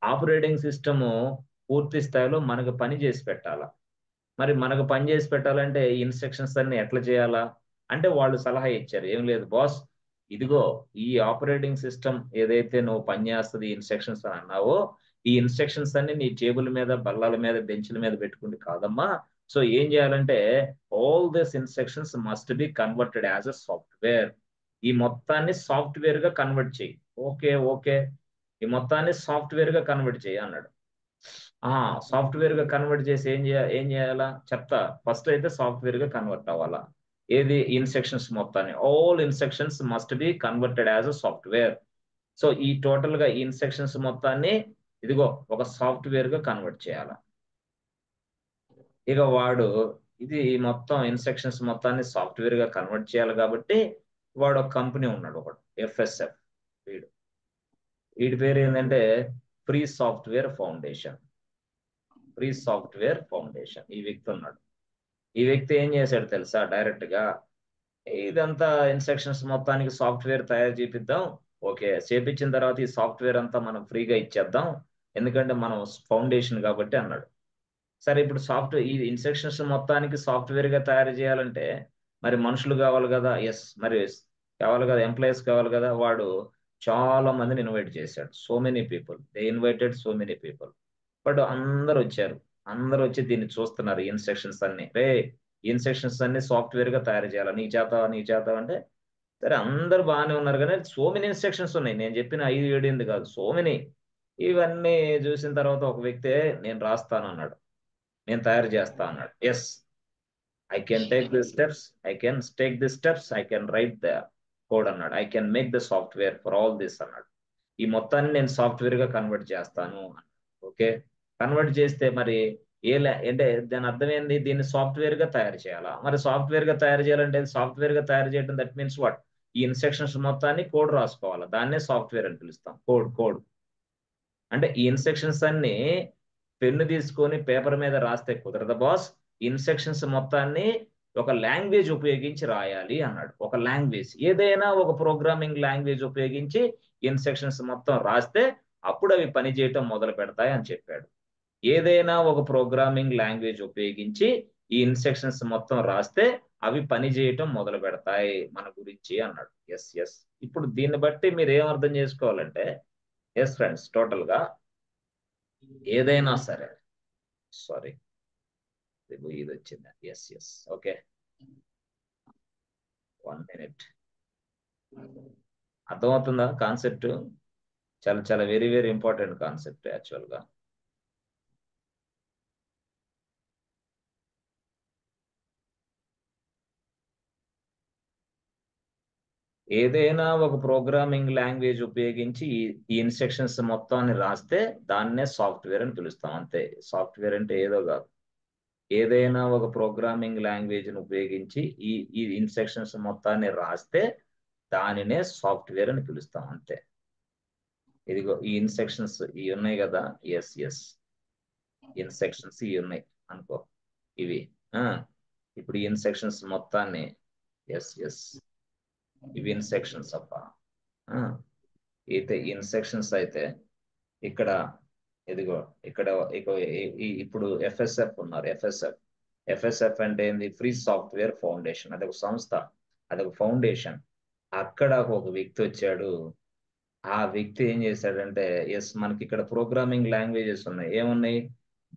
ఆపరేటింగ్ సిస్టము పూర్తి స్థాయిలో మనకు పని చేసి పెట్టాలా. మరి మనకు పని చేసి పెట్టాలంటే ఈ ఇన్స్ట్రక్షన్స్ అన్ని ఎట్లా చేయాలా అంటే వాళ్ళు సలహా ఇచ్చారు. ఏం లేదు బాస్, ఇదిగో ఈ ఆపరేటింగ్ సిస్టమ్ ఏదైతే నువ్వు పని చేస్తుంది ఇన్స్ట్రక్షన్స్ అని అన్నావో, ఈ ఇన్స్ట్రక్షన్స్ అన్ని నీ టేబుల్ మీద, బల్లల మీద, బెంచ్ల మీద పెట్టుకుంటే కాదమ్మా. సో ఏం చేయాలంటే all this instructions must be converted as a software. ఈ మొత్తాన్ని సాఫ్ట్వేర్ గా కన్వర్ట్ చేయి. ఓకే ఓకే, ఈ మొత్తాన్ని సాఫ్ట్వేర్ గా కన్వర్ట్ చేయి అన్నాడు. సాఫ్ట్వేర్ గా కన్వర్ట్ చేసి ఏం చేయాలా చెప్తా. ఫస్ట్ అయితే సాఫ్ట్వేర్ గా కన్వర్ట్ అవ్వాలా. ఏది? ఇన్స్ట్రక్షన్స్ మొత్తాన్ని, all instructions must be converted as a software. So ఈ టోటల్ గా ఈ ఇన్స్ట్రక్షన్స్ మొత్తాన్ని ఇదిగో ఒక సాఫ్ట్వేర్ గా కన్వర్ట్ చేయాలా. ఇక వాడు ఇది మొత్తం ఇన్స్ట్రక్షన్స్ మొత్తాన్ని సాఫ్ట్వేర్ గా కన్వర్ట్ చేయాలి కాబట్టి వాడు ఒక కంపెనీ ఉన్నాడు, ఒకడు FSF. వీడి పేరు ఏంటంటే free software foundation. Free software foundation ఈ వ్యక్తి ఉన్నాడు. ఈ వ్యక్తి ఏం చేశాడు తెలుసా? డైరెక్ట్ గా ఇదంతా ఇన్స్ట్రక్షన్స్ మొత్తానికి సాఫ్ట్వేర్ తయారు చేపిద్దాం, ఓకే చేపించిన తర్వాత ఈ సాఫ్ట్వేర్ అంతా మనం ఫ్రీగా ఇచ్చేద్దాం, ఎందుకంటే మనం ఫౌండేషన్ కాబట్టి అన్నాడు. సరే, ఇప్పుడు ఈ ఇన్స్ట్రక్షన్స్ మొత్తానికి సాఫ్ట్వేర్ గా తయారు చేయాలంటే మరి మనుషులు కావాలి కదా. ఎస్, మరి కావాలి కదా, ఎంప్లాయీస్ కావాలి కదా. వాడు చాలా మందిని ఇన్వైట్ చేశాడు. So many people, they invited so many people. But అందరు వచ్చారు, అందరు వచ్చి దీన్ని చూస్తున్నారు. ఇన్స్ట్రక్షన్స్ అన్ని, రే ఇన్స్ట్రక్షన్స్ అన్ని సాఫ్ట్వేర్ గా తయారు చేయాలి, నీ చేత అంటే సరే అందరు బాగానే ఉన్నారు, కానీ సో మెనీ ఇన్స్ట్రక్షన్స్ ఉన్నాయి. నేను చెప్పిన 5 7 8 కాదు, సో మెనీ. ఇవన్నీ చూసిన తర్వాత ఒక వ్యక్తి, నేను రాస్తాను అన్నాడు, నేను తయారు చేస్తా అన్నాడు. Yes, I can take the steps, I can write the code అన్నాడు. I can make the software for all this అన్నాడు. ఈ మొత్తాన్ని నేను సాఫ్ట్వేర్ గా కన్వర్ట్ చేస్తాను. ఓకే, కన్వర్ట్ చేస్తే మరి అంటే దాని అర్థం ఏంది? దీన్ని సాఫ్ట్వేర్ గా తయారు చేయాలా. మరి సాఫ్ట్వేర్ గా తయారు చేయాలంటే సాఫ్ట్వేర్ గా తయారు చేయడం దట్ మీన్స్ వాట్? ఈ ఇన్స్ట్రక్షన్స్ మొత్తాన్ని కోడ్ రాసుకోవాలా, దాన్నే సాఫ్ట్వేర్ అని పిలుస్తాం. కోడ్ అంటే ఈ ఇన్స్ట్రక్షన్స్ అన్ని పెన్ను తీసుకొని పేపర్ మీద రాస్తే కుదరదు బాస్, ఇన్స్ట్రక్షన్స్ మొత్తాన్ని ఒక లాంగ్వేజ్ ఉపయోగించి రాయాలి అన్నాడు. ఒక లాంగ్వేజ్, ఏదైనా ఒక ప్రోగ్రామింగ్ లాంగ్వేజ్ ఉపయోగించి ఇన్స్ట్రక్షన్స్ మొత్తం రాస్తే అప్పుడు అవి పనిచేయటం మొదలు పెడతాయి అని చెప్పాడు. ఏదైనా ఒక ప్రోగ్రామింగ్ లాంగ్వేజ్ ఉపయోగించి ఈ ఇన్స్ట్రక్షన్స్ మొత్తం రాస్తే అవి పని చేయటం మొదలు పెడతాయి మన గురించి అన్నాడు. Yes yes. ఇప్పుడు దీన్ని బట్టి మీరు ఏం అర్థం చేసుకోవాలంటే, ఎస్ ఫ్రెండ్స్, టోటల్ గా ఏదైనా సరే, సారీ ఇది వచ్చింది. Yes yes, okay, 1 minute. అర్థమవుతుందా కాన్సెప్ట్? చాలా చాలా very very important concept actual గా. ఏదైనా ఒక ప్రోగ్రామింగ్ లాంగ్వేజ్ ఉపయోగించి ఈ ఇన్స్ట్రక్షన్స్ మొత్తాన్ని రాస్తే దాన్నే సాఫ్ట్వేర్ అని పిలుస్తాం. అంతే. సాఫ్ట్వేర్ అంటే ఏదో కాదు. ఏదైనా ఒక ప్రోగ్రామింగ్ లాంగ్వేజ్ని ఉపయోగించి ఈ ఇన్స్ట్రక్షన్స్ మొత్తాన్ని రాస్తే దానినే సాఫ్ట్వేర్ అని పిలుస్తాం. అంతే. ఇదిగో ఈ ఇన్స్ట్రక్షన్స్ ఇవి ఉన్నాయి కదా. ఎస్ ఎస్, ఇన్స్ట్రక్షన్స్ ఇవి ఉన్నాయి అనుకో, ఇవి. ఇప్పుడు ఈ ఇన్స్ట్రక్షన్స్ మొత్తాన్ని, ఎస్ ఎస్, ఇవి ఇన్స్ట్రక్షన్స్ అప్ప. అయితే ఇన్స్ట్రక్షన్స్ అయితే ఇక్కడ ఇదిగో ఇక్కడ ఇప్పుడు ఎఫ్ఎస్ఎఫ్ ఉన్నారు. ఎఫ్ఎస్ఎఫ్ అంటే ఏంది? Free software foundation. అదొక సంస్థ, అదొక ఫౌండేషన్. అక్కడ ఒక వ్యక్తి వచ్చాడు. ఆ వ్యక్తి ఏం చేశాడంటే, ఎస్, మనకి ఇక్కడ ప్రోగ్రామింగ్ లాంగ్వేజెస్ ఉన్నాయి. ఏమున్నాయి?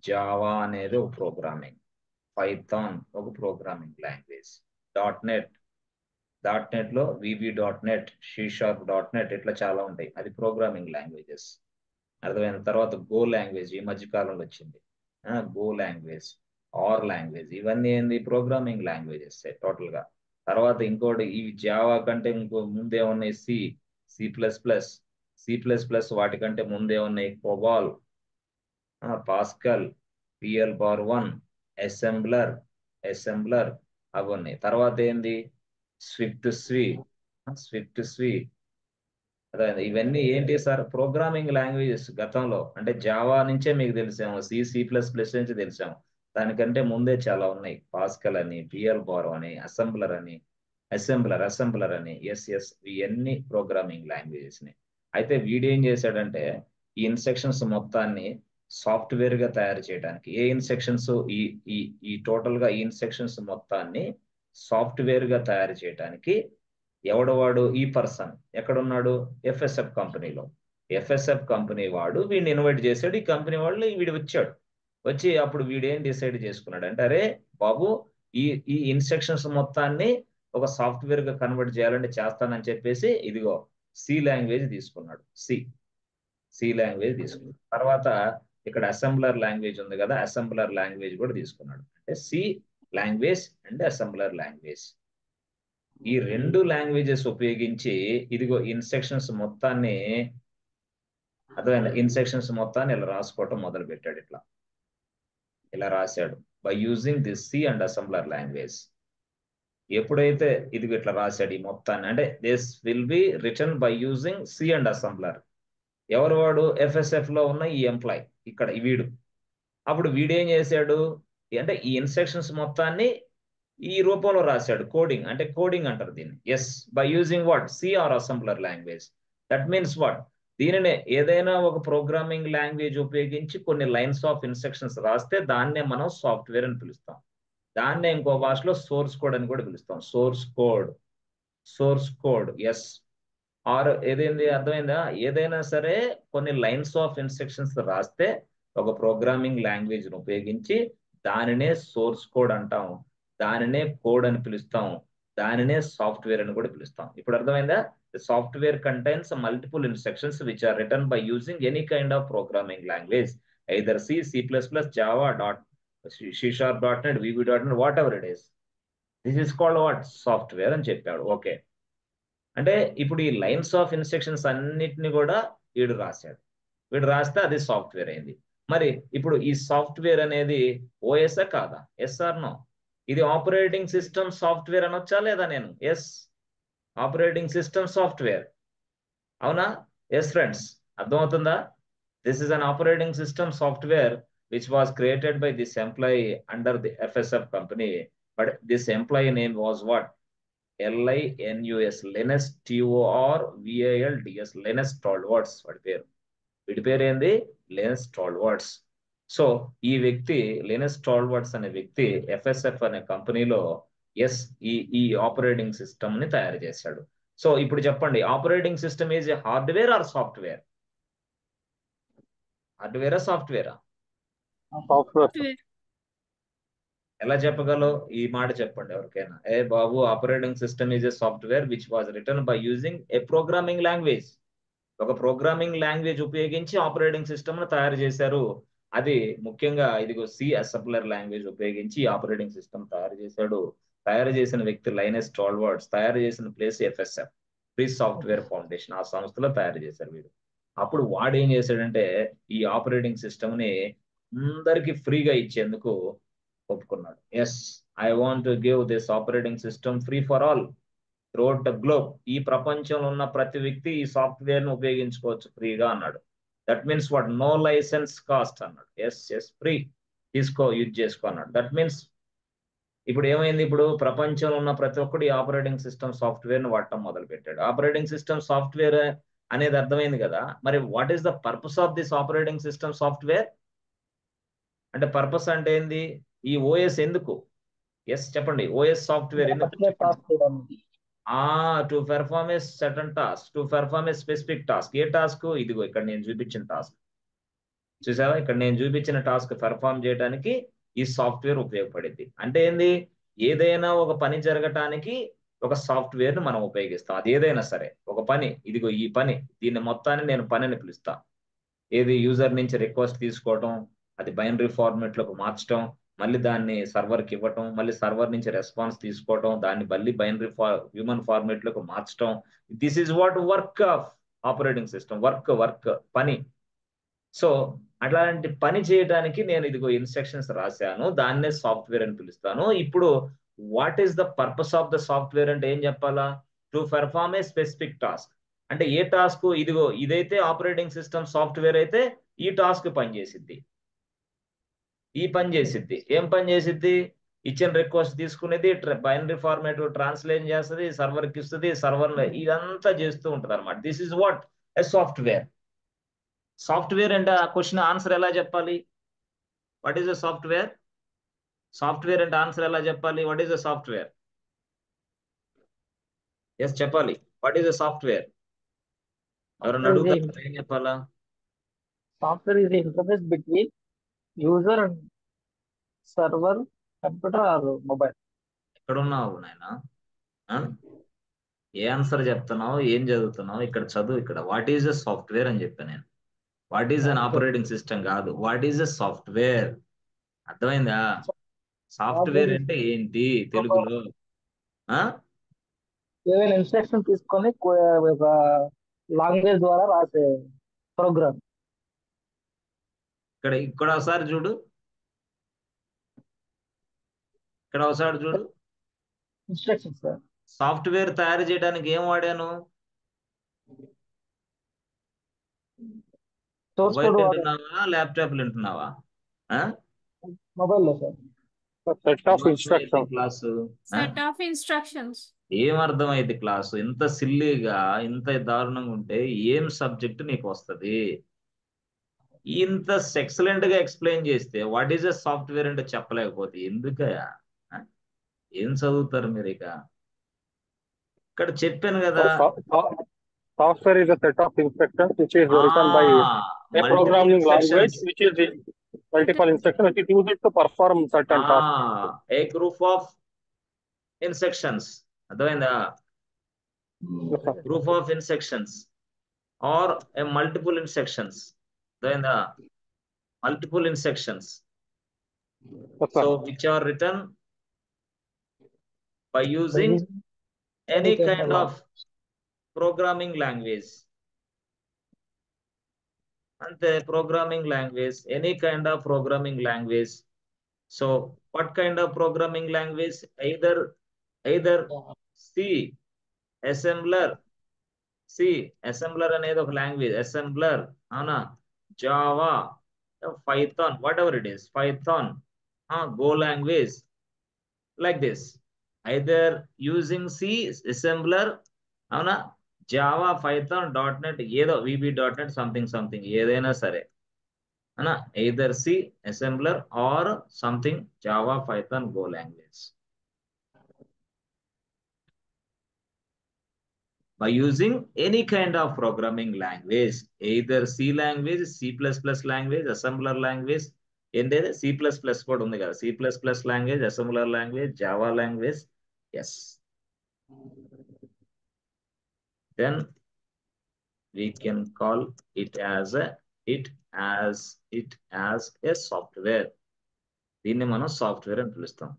జావా అనేది ఒక ప్రోగ్రామింగ్, పైథాన్ ఒక ప్రోగ్రామింగ్ లాంగ్వేజ్, .NET లో VB.NET, C#.NET ఇట్లా చాలా ఉంటాయి. అది ప్రోగ్రామింగ్ లాంగ్వేజెస్. అర్థమైన తర్వాత గో లాంగ్వేజ్ ఈ మధ్య కాలంలో వచ్చింది. గో లాంగ్వేజ్, ఆర్ లాంగ్వేజ్, ఇవన్నీ ఏంది? ప్రోగ్రామింగ్ లాంగ్వేజెస్ టోటల్ గా. తర్వాత ఇంకోటి ఈ జావా కంటే ఇంకో ముందే ఉన్నాయి C++, వాటికంటే ముందే ఉన్నాయి కోబాల్, పాస్కల్, PL+1, అసెంబ్లర్ అవి ఉన్నాయి. తర్వాత ఏంది? స్విఫ్ట్ స్వీ. అదే ఇవన్నీ ఏంటి సార్? Programming languages. గతంలో అంటే జావా నుంచే మీకు తెలిసాము, C++ నుంచి తెలిసాము. దానికంటే ముందే చాలా ఉన్నాయి. పాస్కల్ అని, PL+1 అని, అసెంబ్లర్ అని. ఎస్ ఎస్, ఇవన్నీ ప్రోగ్రామింగ్ లాంగ్వేజెస్ ని. అయితే వీడేం చేశాడంటే ఈ ఇన్స్ట్రక్షన్స్ మొత్తాన్ని సాఫ్ట్వేర్ గా తయారు చేయడానికి, ఏ ఇన్స్ట్రక్షన్స్ ఈ టోటల్ గా ఈ ఇన్స్ట్రక్షన్స్ మొత్తాన్ని సాఫ్ట్వేర్ గా తయారు చేయడానికి ఎవడవాడు? ఈ పర్సన్ ఎక్కడున్నాడు? ఎఫ్ఎస్ఎఫ్ కంపెనీలో. ఎఫ్ఎస్ఎఫ్ కంపెనీ వాడు వీడిని ఇన్వైట్ చేశాడు. ఈ కంపెనీ వాళ్ళు వీడు వచ్చి అప్పుడు వీడేం డిసైడ్ చేసుకున్నాడు అంటే, అరే బాబు, ఈ ఇన్స్ట్రక్షన్స్ మొత్తాన్ని ఒక సాఫ్ట్వేర్ గా కన్వర్ట్ చేయాలంటే చేస్తానని చెప్పేసి ఇదిగో సి లాంగ్వేజ్ తీసుకున్నాడు. సి లాంగ్వేజ్ తీసుకున్నాడు. తర్వాత ఇక్కడ అసెంబ్లర్ లాంగ్వేజ్ ఉంది కదా, అసెంబ్లర్ లాంగ్వేజ్ కూడా తీసుకున్నాడు. అంటే C language and assembler language, ఈ రెండు లాంగ్వేజెస్ ఉపయోగించి ఇదిగో ఇన్స్ట్రక్షన్స్ మొత్తాన్ని, అర్థమైందా? ఇన్స్ట్రక్షన్స్ మొత్తాన్ని ఇలా రాసుకోవటం మొదలు పెట్టాడు. ఇలా రాశాడు by using this C and assembler language. ఎప్పుడైతే ఇది ఇట్లా రాశాడు ఈ మొత్తాన్ని, అంటే this will be written by using C and assembler. ఎవరు వాడు? ఎఫ్ఎస్ఎఫ్ లో ఉన్న ఈ ఎంప్లాయ్, ఇక్కడ వీడు. అప్పుడు వీడేం చేశాడు అంటే ఈ ఇన్స్ట్రక్షన్స్ మొత్తాన్ని ఈ రూపంలో రాశాడు. కోడింగ్ అంటే కోడింగ్ అంటారు దీన్ని. Yes, by using what? C or assembler language. That means what? దీనినే ఏదైనా ఒక ప్రోగ్రామింగ్ లాంగ్వేజ్ ఉపయోగించి కొన్ని లైన్స్ ఆఫ్ ఇన్స్ట్రక్షన్స్ రాస్తే దాన్నే మనం సాఫ్ట్వేర్ అని పిలుస్తాం. దాన్నే ఇంకో భాషలో సోర్స్ కోడ్ అని కూడా పిలుస్తాం. Source code. ఎస్, ఆర్ ఏదైంది? అర్థమైందా? ఏదైనా సరే కొన్ని లైన్స్ ఆఫ్ ఇన్స్ట్రక్షన్స్ రాస్తే ఒక ప్రోగ్రామింగ్ లాంగ్వేజ్ ఉపయోగించి దానినే సోర్స్ కోడ్ అంటాం, దానినే కోడ్ అని పిలుస్తాం, దానినే సాఫ్ట్వేర్ అని కూడా పిలుస్తాం. ఇప్పుడు అర్థమైందా? The software contains multiple instructions which are written by using any kind of programming language, either C, C++, Java, C#.NET, VB.NET, whatever it is. This is called what? Software అని చెప్పాడు. ఓకే, అంటే ఇప్పుడు ఈ లైన్స్ ఆఫ్ ఇన్స్ట్రక్షన్స్ అన్నిటిని కూడా వీడు రాస్తే అది సాఫ్ట్వేర్ అయింది. మరి ఇప్పుడు ఈ సాఫ్ట్వేర్ అనేది ఓఎస్ఏ కాదా? Yes or no? ఇది ఆపరేటింగ్ సిస్టమ్ సాఫ్ట్వేర్ అనొచ్చా లేదా నేను? Yes, operating system software. అవునా? ఎస్ ఫ్రెండ్స్, అర్థమవుతుందా? This is an operating system software which was created by this employee under the FSF company, but this employee name was what? LINUS, Linus, TORVALDS, Linus Torvalds. వీడి పేరు ఏంది? లినస్ టార్వాల్డ్స్. సో ఈ వ్యక్తి లినస్ టార్వాల్డ్స్ అనే వ్యక్తి ఎఫ్ఎస్ఎఫ్ అనే కంపెనీలో ఈ ఆపరేటింగ్ సిస్టమ్ ని తయారు చేశాడు. సో ఇప్పుడు చెప్పండి, operating system is a hardware or software? హార్డ్వేరా సాఫ్ట్వేరా? సాఫ్ట్వేర్. ఎలా చెప్పగలవు ఈ మాట? చెప్పండి ఎవరికైనా. ఏ బాబు, operating system is a software which was written by using a programming language. ఒక ప్రోగ్రామింగ్ లాంగ్వేజ్ ఉపయోగించి ఆపరేటింగ్ సిస్టమ్ ను తయారు చేశారు. అది ముఖ్యంగా ఇదిగో సి అసెంబ్లర్ లాంగ్వేజ్ ఉపయోగించి ఆపరేటింగ్ సిస్టమ్ తయారు చేశాడు. తయారు చేసిన వ్యక్తి లైనస్ టార్వాల్డ్స్, తయారు చేసిన place FSF, free software foundation. ఆ సంస్థలో తయారు చేశారు వీడు. అప్పుడు వాడు ఏం చేశాడంటే ఈ ఆపరేటింగ్ సిస్టమ్ ని అందరికి ఫ్రీగా ఇచ్చేందుకు ఒప్పుకున్నాడు. Yes, I want to give this operating system free for all throughout the globe. ఈ ప్రపంచంలో ఉన్న ప్రతి వ్యక్తి ఈ సాఫ్ట్వేర్ ను ఉపయోగించుకోవచ్చు ఫ్రీగా అన్నాడు. That means what? No license cost అన్నాడు. ఎస్ ఫ్రీ, తీసుకో, యూజ్ చేసుకో అన్నాడు. దట్ మీన్స్ ఇప్పుడు ఏమైంది? ఇప్పుడు ప్రపంచంలో ఉన్న ప్రతి ఒక్కడు ఈ ఆపరేటింగ్ సిస్టమ్ సాఫ్ట్వేర్ ను వాడటం మొదలు పెట్టాడు. ఆపరేటింగ్ సిస్టమ్ సాఫ్ట్వేర్ అనేది అర్థమైంది కదా. మరి what is the purpose of this operating system software? అంటే పర్పస్ అంటే ఏంది? ఈ ఓఎస్ ఎందుకు? ఎస్ చెప్పండి, ఓఎస్ సాఫ్ట్వేర్ ఎందుకు? To perform a certain task, to perform A specific task. A task? ఇదిగో ఇక్కడ నేను చూపించిన టాస్క్. చూసావా, ఇక్కడ నేను చూపించిన టాస్క్ పెర్ఫార్మ్ చేయడానికి ఈ సాఫ్ట్వేర్ ఉపయోగపడింది. అంటే ఏంది? ఏదైనా ఒక పని జరగటానికి ఒక సాఫ్ట్వేర్ ను మనం ఉపయోగిస్తాం. అది ఏదైనా సరే ఒక పని, ఇదిగో ఈ పని, దీన్ని మొత్తాన్ని నేను పనిని పిలుస్తా. ఏది? యూజర్ నుంచి రిక్వెస్ట్ తీసుకోవటం, అది బైనరీ ఫార్మేట్ లోకి మార్చడం, మళ్ళీ దాన్ని సర్వర్కి ఇవ్వటం, మళ్ళీ సర్వర్ నుంచి రెస్పాన్స్ తీసుకోవటం, దాన్ని మళ్ళీ బైనరీ హ్యూమన్ ఫార్మేట్ లోకి మార్చడం. This is what work of operating system. Work పని. సో అట్లాంటి పని చేయడానికి నేను ఇదిగో ఇన్స్ట్రక్షన్స్ రాశాను, దాన్నే సాఫ్ట్వేర్ అని పిలుస్తాను. ఇప్పుడు what is the purpose of the software అంటే ఏం చెప్పాలా? To perform A specific task. అంటే ఏ టాస్క్? ఇదిగో ఇదైతే ఆపరేటింగ్ సిస్టమ్ సాఫ్ట్వేర్ అయితే ఈ టాస్క్ పనిచేసిద్ది, ఈ పని చేసిద్ది. ఏం పని చేసిద్ది? ఇచ్చిన రిక్వెస్ట్ తీసుకునేది, బైనరీ ఫార్మాట్ ట్రాన్స్లేట్ చేస్తుంది, సర్వర్కి ఇస్తుంది, సర్వర్ ఇదంతా చేస్తూ ఉంటుంది అనమాట. This is what a software. Software అంటే ఆ క్వశ్చన్ ఆన్సర్ ఎలా చెప్పాలి? What is a software? Software అంటే ఆన్సర్ ఎలా చెప్పాలి? What is a software? Yes చెప్పాలి. What is a software? ఎవరన్నా అడుగుతారు, ఏం చెప్పాలా? Software is interface between user and server, computer or mobile. ఎక్కడున్నావు నాయనా? ఏ ఆన్సర్ చెప్తున్నావు? ఏం చదువుతున్నావు? ఇక్కడ చదువు. ఇక్కడ వాట్ ఈజ్ ఎ సాఫ్ట్వేర్ అని చెప్పాను నేను. What is an operating system కాదు, వాట్ ఈజ్ ఎ సాఫ్ట్వేర్. అర్థమైందా? సాఫ్ట్వేర్ అంటే ఏంటి తెలుగులో? ఏదైనా ఇన్స్ట్రక్షన్ తీసుకొని ఒక లాంగ్వేజ్ ద్వారా రాసే ప్రోగ్రామ్. ఇక్కడ ఒకసారి చూడు, ఇక్కడ ఒకసారి చూడు. Instruction sir. సాఫ్ట్వేర్ తయారు చేయడానికి ఏం వాడాను? మొబైల్ వింటున్నావా, ల్యాప్టాప్ వింటున్నావా? మొబైల్ లో sir. Set of instructions. Class set of instructions. ఏం అర్థమైంది క్లాసు? ఇంత సిల్లీగా, ఇంత దారుణంగా ఉంటే ఏం సబ్జెక్ట్ నీకు వస్తుంది? ఇంత ఎక్సలెంట్ గా ఎక్స్ప్లెయిన్ చేస్తే వాట్ ఈజ్ ఎ సాఫ్ట్వేర్ అంటే చెప్పలేకపోతే ఎందుకయా? ఏం చదువుతారు మీరు? ఇక ఇక్కడ చెప్పాను కదా, software is a set of instructions which is written by a programming language which is multiple instructions which is used to perform certain tasks. A group of instructions. అర్థమైందా? Group of instructions or a multiple instructions. అర్థమైందా? Multiple instructions. So which are written by using any kind of programming language. Ante programming language, any kind of programming language. So what kind of programming language? Either C assembler, అనేది ఒక లాంగ్వేజ్, assembler, అవునా? Java, Python, whatever it is, Python, Go language, like this. Either using C assembler, అవునా, జావా, పైథాన్, .NET, ఏదో VB.NET, సంథింగ్ ఏదైనా సరే. అనా either C assembler or something Java Python go language. By using any kind of programming language, either C language, C++ language, assembler language, ఏంటేది C++ కూడా ఉంది కదా, C++ language, assembler language, Java language. Yes. Then we can call it as a software. దీన్ని మనం సాఫ్ట్వేర్ అని పిలుస్తాం.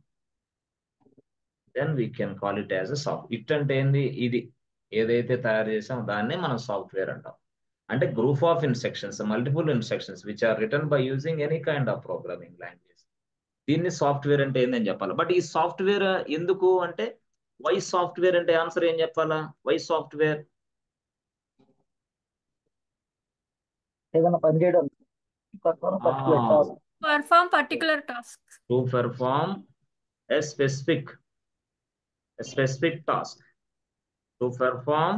Then we can call it as a software. It అంటే ఏంది, ఇది ఏదైతే తయారు చేసామో దాన్నే మనం సాఫ్ట్వేర్ అంటాం. అంటే group of instructions, multiple instructions which are written by using any kind of programming language. దీన్ని సాఫ్ట్వేర్ అంటే ఏందని చెప్పాలి. బట్ ఈ సాఫ్ట్వేర్ ఎందుకు అంటే, వై సాఫ్ట్వేర్ అంటే ఆన్సర్ ఏం చెప్పాలా? Why software? ఏదైనా పని చేయడం, perform particular task. Perform particular tasks. To perform a specific task. To perform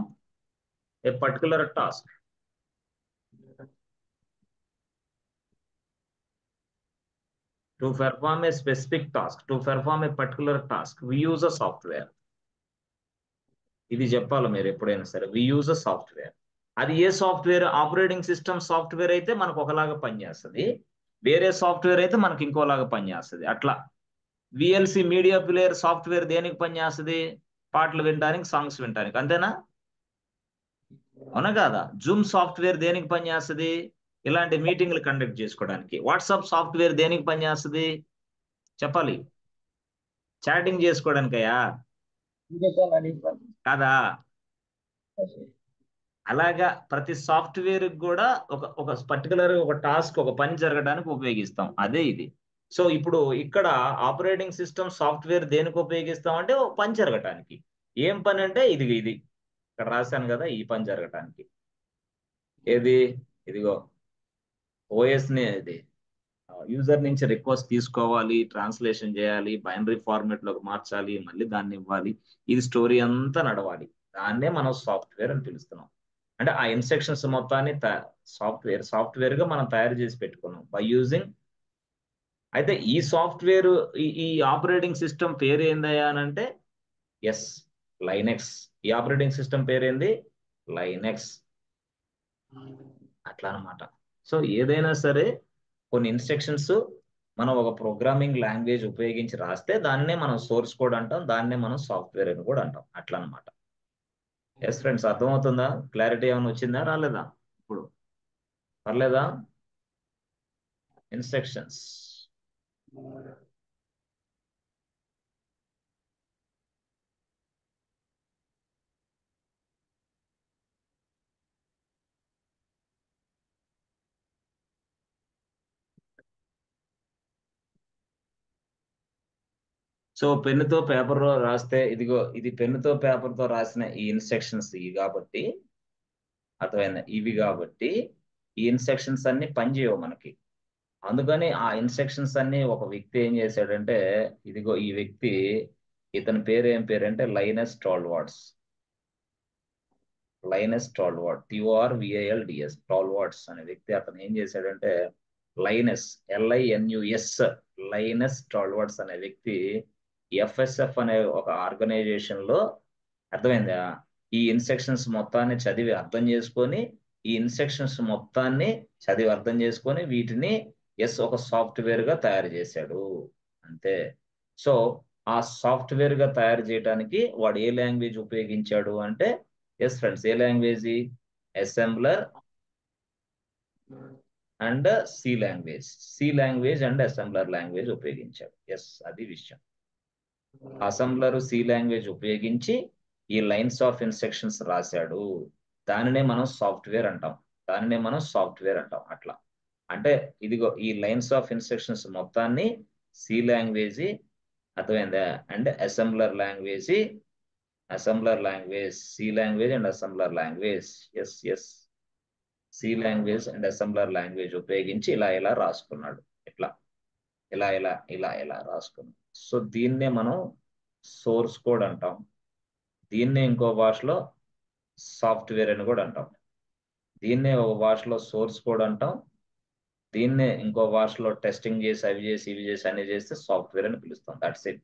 a particular task. To perform a specific task, to perform a particular task, we use a software. ఇది చెప్పాలి మీరు ఎప్పుడైనా సరే, we use a software. అది ఏ సాఫ్ట్వేర్? ఆపరేటింగ్ సిస్టమ్ సాఫ్ట్వేర్ అయితే మనకు ఒకలాగా పనిచేస్తుంది, వేరే సాఫ్ట్వేర్ అయితే మనకి ఇంకోలాగా పనిచేస్తుంది. అట్లా విఎల్సి మీడియా ప్లేయర్ సాఫ్ట్వేర్ దేనికి పనిచేస్తుంది? పాటలు వినడానికి, సాంగ్స్ వినడానికి, అంతేనా? అవునా కాదా? జూమ్ సాఫ్ట్వేర్ దేనికి పనిచేస్తుంది? ఇలాంటి మీటింగ్లు కండక్ట్ చేసుకోవడానికి. వాట్సాప్ సాఫ్ట్వేర్ దేనికి పనిచేస్తుంది? చెప్పాలి. చాటింగ్ చేసుకోవడానికయ్యా, కాదా? అలాగా ప్రతి సాఫ్ట్వేర్ కూడా ఒక పర్టికులర్ ఒక టాస్క్, ఒక పని జరగడానికి ఉపయోగిస్తాం. అదే ఇది. సో ఇప్పుడు ఇక్కడ ఆపరేటింగ్ సిస్టమ్ సాఫ్ట్వేర్ దేనికి ఉపయోగిస్తాం అంటే, ఒక పని జరగటానికి. ఏం పని అంటే ఇది ఇక్కడ రాశాను కదా, ఈ పని జరగటానికి. ఏది? ఇదిగో ఓఎస్ ని, ఇది యూజర్ నుంచి రిక్వెస్ట్ తీసుకోవాలి, ట్రాన్స్లేషన్ చేయాలి, బైనరీ ఫార్మాట్ లోకి మార్చాలి, మళ్ళీ దాన్ని ఇవ్వాలి, ఇది స్టోరీ అంతా నడవాలి. దాన్నే మనం సాఫ్ట్వేర్ అని పిలుస్తున్నాం. అంటే ఆ ఇన్స్ట్రక్షన్స్ మొత్తాన్ని సాఫ్ట్వేర్ గా మనం తయారు చేసి పెట్టుకున్నాం బై యూజింగ్. అయితే ఈ సాఫ్ట్వేర్, ఈ ఆపరేటింగ్ సిస్టమ్ పేరు ఏందయ్యా అని అంటే, ఎస్, లైనెక్స్. ఈ ఆపరేటింగ్ సిస్టమ్ పేరేంది? లైనెక్స్. అట్లా అనమాట. సో ఏదైనా సరే కొన్ని ఇన్స్ట్రక్షన్స్ మనం ఒక ప్రోగ్రామింగ్ లాంగ్వేజ్ ఉపయోగించి రాస్తే దాన్నే మనం సోర్స్ కోడ్ అంటాం, దాన్నే మనం సాఫ్ట్వేర్ అని కూడా అంటాం. అట్లా అనమాట. ఎస్ ఫ్రెండ్స్, అర్థమవుతుందా? క్లారిటీ ఏమైనా వచ్చిందా, రాలేదా? ఇప్పుడు పర్లేదా? ఇన్స్ట్రక్షన్స్. సో పెన్నుతో పేపర్ రాస్తే, ఇదిగో ఇది పెన్నుతో పేపర్తో రాసిన ఈ ఇన్స్ట్రక్షన్స్ ఇవి కాబట్టి, అర్థమైందా? ఇవి కాబట్టి ఈ ఇన్స్ట్రక్షన్స్ అన్ని పనిచేయవు మనకి. అందుకని ఆ ఇన్స్ట్రక్షన్స్ అన్ని ఒక వ్యక్తి ఏం చేశాడంటే, ఇదిగో ఈ వ్యక్తి, ఇతని పేరు ఏం పేరంటే లైనస్ టార్వాల్డ్స్. లైనస్ టార్వాల్డ్, TORVALDS, టార్వాల్డ్స్ అనే వ్యక్తి. అతను ఏం చేశాడంటే, లైనస్, LINUS, లైనస్ టార్వాల్డ్స్ అనే వ్యక్తి FSF అనే ఒక ఆర్గనైజేషన్ లో, అర్థమైందా, ఈ ఇన్స్ట్రక్షన్స్ మొత్తాన్ని చదివి అర్థం చేసుకొని, ఈ ఇన్స్ట్రక్షన్స్ మొత్తాన్ని చదివి అర్థం చేసుకొని వీటిని ఒక సాఫ్ట్వేర్ గా తయారు చేశాడు. అంతే. సో ఆ సాఫ్ట్వేర్ గా తయారు చేయడానికి వాడు ఏ లాంగ్వేజ్ ఉపయోగించాడు అంటే, ఎస్ ఫ్రెండ్స్, ఏ language? Assembler and C language and assembler language ఉపయోగించాడు. ఎస్, అది విషయం. అసెంబ్లర్, సి లాంగ్వేజ్ ఉపయోగించి ఈ లైన్స్ ఆఫ్ ఇన్స్ట్రక్షన్స్ రాశాడు. దానినే మనం సాఫ్ట్వేర్ అంటాం. అట్లా అంటే ఇదిగో ఈ లైన్స్ ఆఫ్ ఇన్స్ట్రక్షన్స్ మొత్తాన్ని సి లాంగ్వేజ్, అర్థమైందా, and assembler language, C language and assembler language. Yes, C language and assembler language ఉపయోగించి ఇలా రాసుకున్నాడు. ఇలా రాసుకున్నాడు. సో దీన్నే మనం సోర్స్ కోడ్ అంటాం. దీన్నే ఇంకో భాషలో సాఫ్ట్వేర్ అని కూడా అంటాం. దీన్నే ఒక భాషలో సోర్స్ కోడ్ అంటాం, దీన్నే ఇంకో భాషలో టెస్టింగ్ చేసి అవి చేసి ఇవి చేసి అన్ని చేస్తే సాఫ్ట్వేర్ అని పిలుస్తాం. That's it.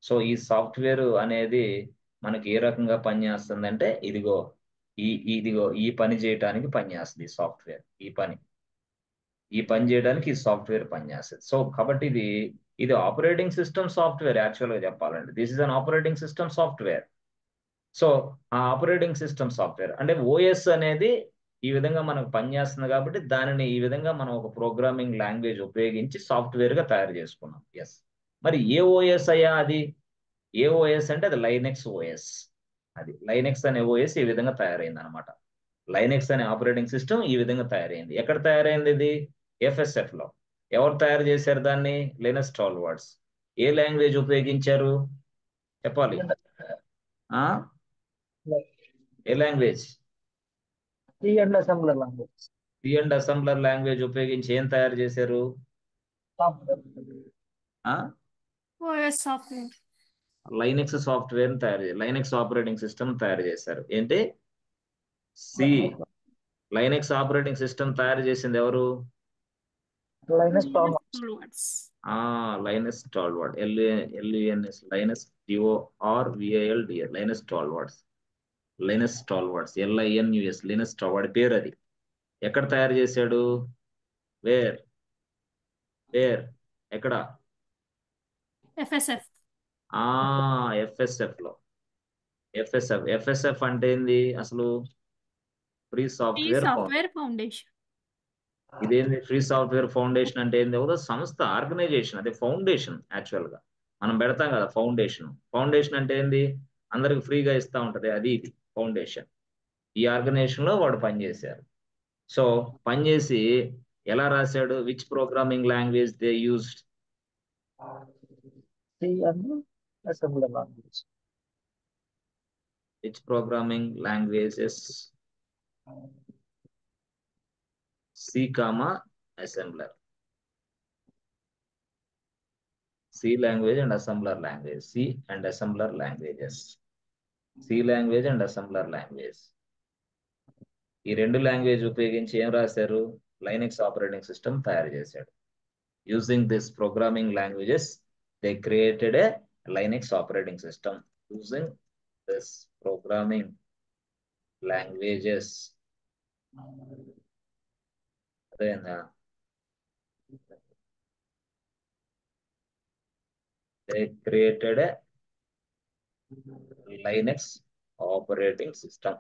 సో ఈ సాఫ్ట్వేర్ అనేది మనకి ఏ రకంగా పనిచేస్తుందంటే ఇదిగో ఈ పని చేయడానికి పనిచేస్తుంది ఈ సాఫ్ట్వేర్. ఈ పని చేయడానికి ఈ సాఫ్ట్వేర్ పనిచేస్తుంది. సో కాబట్టి ఇది ఆపరేటింగ్ సిస్టమ్ సాఫ్ట్వేర్ యాక్చువల్గా చెప్పాలంటే. This is an operating system software. So ఆ ఆపరేటింగ్ సిస్టమ్ సాఫ్ట్వేర్ అంటే ఓఎస్ అనేది ఈ విధంగా మనకు పనిచేస్తుంది కాబట్టి దానిని ఈ విధంగా మనం ఒక ప్రోగ్రామింగ్ లాంగ్వేజ్ ఉపయోగించి సాఫ్ట్వేర్ గా తయారు చేసుకున్నాం. ఎస్. మరి ఏ ఓఎస్ అయ్యా అది? ఏ ఓఎస్ అంటే అది లైనెక్స్ ఓఎస్. అది లైనెక్స్ అనే ఓఎస్ ఈ విధంగా తయారైంది అనమాట. లైనెక్స్ అనే ఆపరేటింగ్ సిస్టమ్ ఈ విధంగా తయారైంది. ఎక్కడ తయారైంది ఇది? FSF లో. ఎవరు తయారు చేశారు దాన్ని? లినస్ టార్వాల్డ్స్. ఏ లాంగ్వేజ్ ఉపయోగించారు చెప్పాలి? ఏ language? C and assembler language. C and assembler language ఉపయోగించి ఏం తయారు చేశారు? Software. OS software. Linux software తయారు చేశారు. లైనెక్స్ ఆపరేటింగ్ సిస్టమ్ తయారు చేశారు. ఏంటి? సి. లైనెక్స్ ఆపరేటింగ్ సిస్టమ్ తయారు చేసింది ఎవరు? Linus Torvalds. Torvalds. లైనస్ టార్వాల్డ్. LUNS లైనస్ TORVALD లైనస్ టార్వాల్డ్స్. లైనస్ టార్వాల్డ్స్ LINUS Linus టార్వాల్డ్ పేరు అది. ఎక్కడ తయారు చేశాడు? వేర్ ఎక్కడ? FSF. FSF లో. FSF అంటే ఏంది అసలు? Free Free software Software Foundation. ఇదేంది? ఫ్రీ సాఫ్ట్వేర్ ఫౌండేషన్ అంటే ఏంది? ఒక సంస్థ, ఆర్గనైజేషన్. అదే ఫౌండేషన్ యాక్చువల్ గా మనం పెడతాం కదా ఫౌండేషన్. ఫౌండేషన్ అంటే ఏంది? అందరికి ఫ్రీగా ఇస్తా ఉంటది. ఇది ఫౌండేషన్. ఈ ఆర్గనైజేషన్ లో వాడు పనిచేశారు. సో పనిచేసి ఎలా రాశాడు? Which programming language they used? C and assembler language. Which programming languages? C, assembler. C language and assembler language. C and assembler languages. C language and assembler language. ఈ రెండు లాంగ్వేజ్ ఉపయోగించి ఏం రాశారు? లైనెక్స్ ఆపరేటింగ్ సిస్టమ్ తయారు చేశాడు. Using this programming languages they created a Linux operating system. Using this programming languages they created a Linux operating system.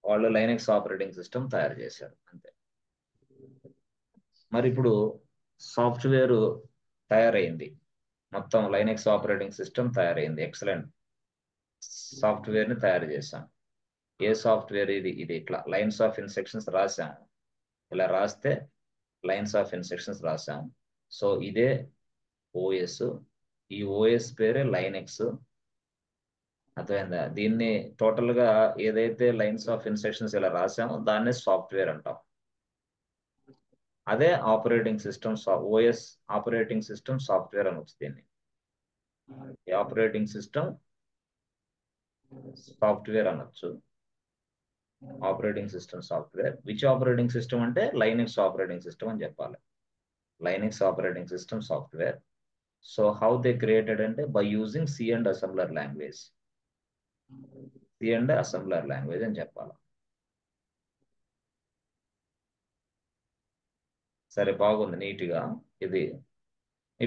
వాళ్ళు లైనెక్స్ ఆపరేటింగ్ సిస్టమ్ తయారు చేశారు అంతే. మరి ఇప్పుడు సాఫ్ట్వేర్ తయారైంది, మొత్తం లైనెక్స్ ఆపరేటింగ్ సిస్టమ్ తయారైంది. ఎక్సలెంట్. సాఫ్ట్వేర్ ని తయారు చేశాం. ఏ సాఫ్ట్వేర్ ఇది? ఇట్లా లైన్స్ ఆఫ్ ఇన్స్ట్రక్షన్స్ రాసాం. ఇలా రాస్తే లైన్స్ ఆఫ్ ఇన్స్ట్రక్షన్స్ రాసాం. సో ఇదే ఓఎస్. ఈ ఓఎస్ పేరే లైనెక్స్. అర్థమైందా? దీన్ని టోటల్ గా ఏదైతే లైన్స్ ఆఫ్ ఇన్స్ట్రక్షన్స్ ఇలా రాసామో దాన్నే సాఫ్ట్వేర్ అంటాం. అదే operating system. OS operating system software అనొచ్చు దీన్ని. ఈ ఆపరేటింగ్ సిస్టమ్ సాఫ్ట్వేర్ అనొచ్చు. Operating system software. Which operating system అంటే లైనెక్స్ ఆపరేటింగ్ సిస్టమ్ అని చెప్పాలి. Linux operating system software. So how they created అంటే by using C and assembler language. C and assembler language అని చెప్పాలి. సరే, బాగుంది నీట్గా. ఇది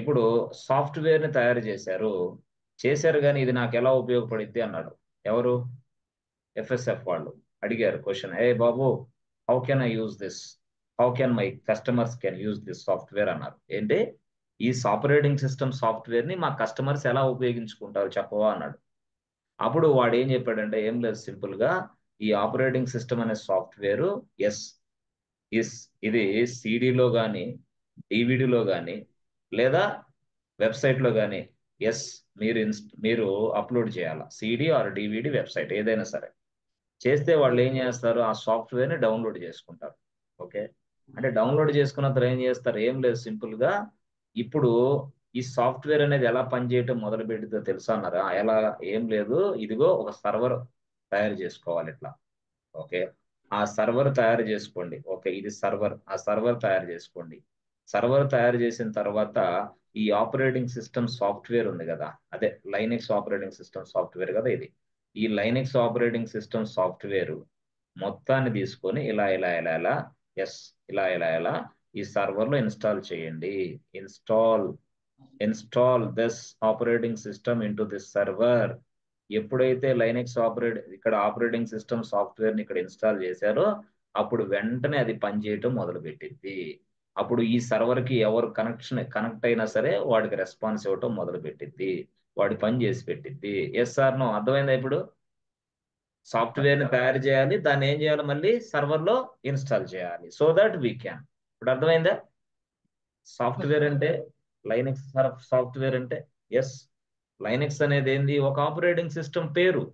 ఇప్పుడు సాఫ్ట్వేర్ ని తయారు చేశారు కానీ ఇది నాకు ఎలా ఉపయోగపడిద్ది అన్నాడు. ఎవరు? FSF వాళ్ళు అడిగారు question. A Babu, how can I use this? How can my customers can use this software అన్నారు. ఏంటి? ఈ ఆపరేటింగ్ సిస్టమ్ సాఫ్ట్వేర్ ని మా కస్టమర్స్ ఎలా ఉపయోగించుకుంటారు చెప్పవా అన్నాడు. అప్పుడు వాడు ఏం చెప్పాడంటే, ఏం లేదు, సింపుల్ గా ఈ ఆపరేటింగ్ సిస్టమ్ అనే సాఫ్ట్వేర్ ఇది సిడిలో కానీ డివిడిలో కానీ లేదా వెబ్సైట్ లో కానీ మీరు అప్లోడ్ చేయాలి. సిడి ఆర్ డివిడి వెబ్సైట్ ఏదైనా సరే చేస్తే వాళ్ళు ఏం చేస్తారు? ఆ సాఫ్ట్వేర్ ని డౌన్లోడ్ చేసుకుంటారు. ఓకే, అంటే డౌన్లోడ్ చేసుకున్న తర్వాత ఏం చేస్తారు? ఏం లేదు, సింపుల్ గా ఇప్పుడు ఈ సాఫ్ట్వేర్ అనేది ఎలా పనిచేయటం మొదలు పెడుతుందో తెలుసా అన్నారా? ఎలా? ఏం లేదు, ఇదిగో ఒక సర్వర్ తయారు చేసుకోవాలి ఇట్లా. ఓకే, ఆ సర్వర్ తయారు చేసుకోండి. ఓకే, ఇది సర్వర్, ఆ సర్వర్ తయారు చేసుకోండి. సర్వర్ తయారు చేసిన తర్వాత ఈ ఆపరేటింగ్ సిస్టమ్ సాఫ్ట్వేర్ ఉంది కదా, అదే లైనెక్స్ ఆపరేటింగ్ సిస్టమ్ సాఫ్ట్వేర్ కదా ఇది. ఈ లైనెక్స్ ఆపరేటింగ్ సిస్టమ్ సాఫ్ట్వేర్ మొత్తాన్ని తీసుకొని ఇలా ఇలా ఇలా ఇలా ఎస్ ఇలా ఇలా ఇలా ఈ సర్వర్లో ఇన్స్టాల్ చేయండి. Install this operating system into this server. ఎప్పుడైతే లైనెక్స్ ఇక్కడ ఆపరేటింగ్ సిస్టమ్ సాఫ్ట్వేర్ని ఇక్కడ ఇన్స్టాల్ చేశారో అప్పుడు వెంటనే అది పనిచేయటం మొదలుపెట్టింది. అప్పుడు ఈ సర్వర్కి ఎవరు కనెక్ట్ అయినా సరే వాడికి రెస్పాన్స్ ఇవ్వటం మొదలుపెట్టింది, వాడి పని చేసి పెట్టింది. Yes or no? అర్థమైందా? ఇప్పుడు సాఫ్ట్వేర్ని తయారు చేయాలి, దాన్ని ఏం చేయాలి, మళ్ళీ సర్వర్లో ఇన్స్టాల్ చేయాలి, సో దట్ వీ క్యాన్. ఇప్పుడు అర్థమైందా? సాఫ్ట్వేర్ అంటే లైనెక్స్ సాఫ్ట్వేర్ అంటే ఎస్, లైనెక్స్ అనేది ఏంది, ఒక ఆపరేటింగ్ సిస్టమ్ పేరు.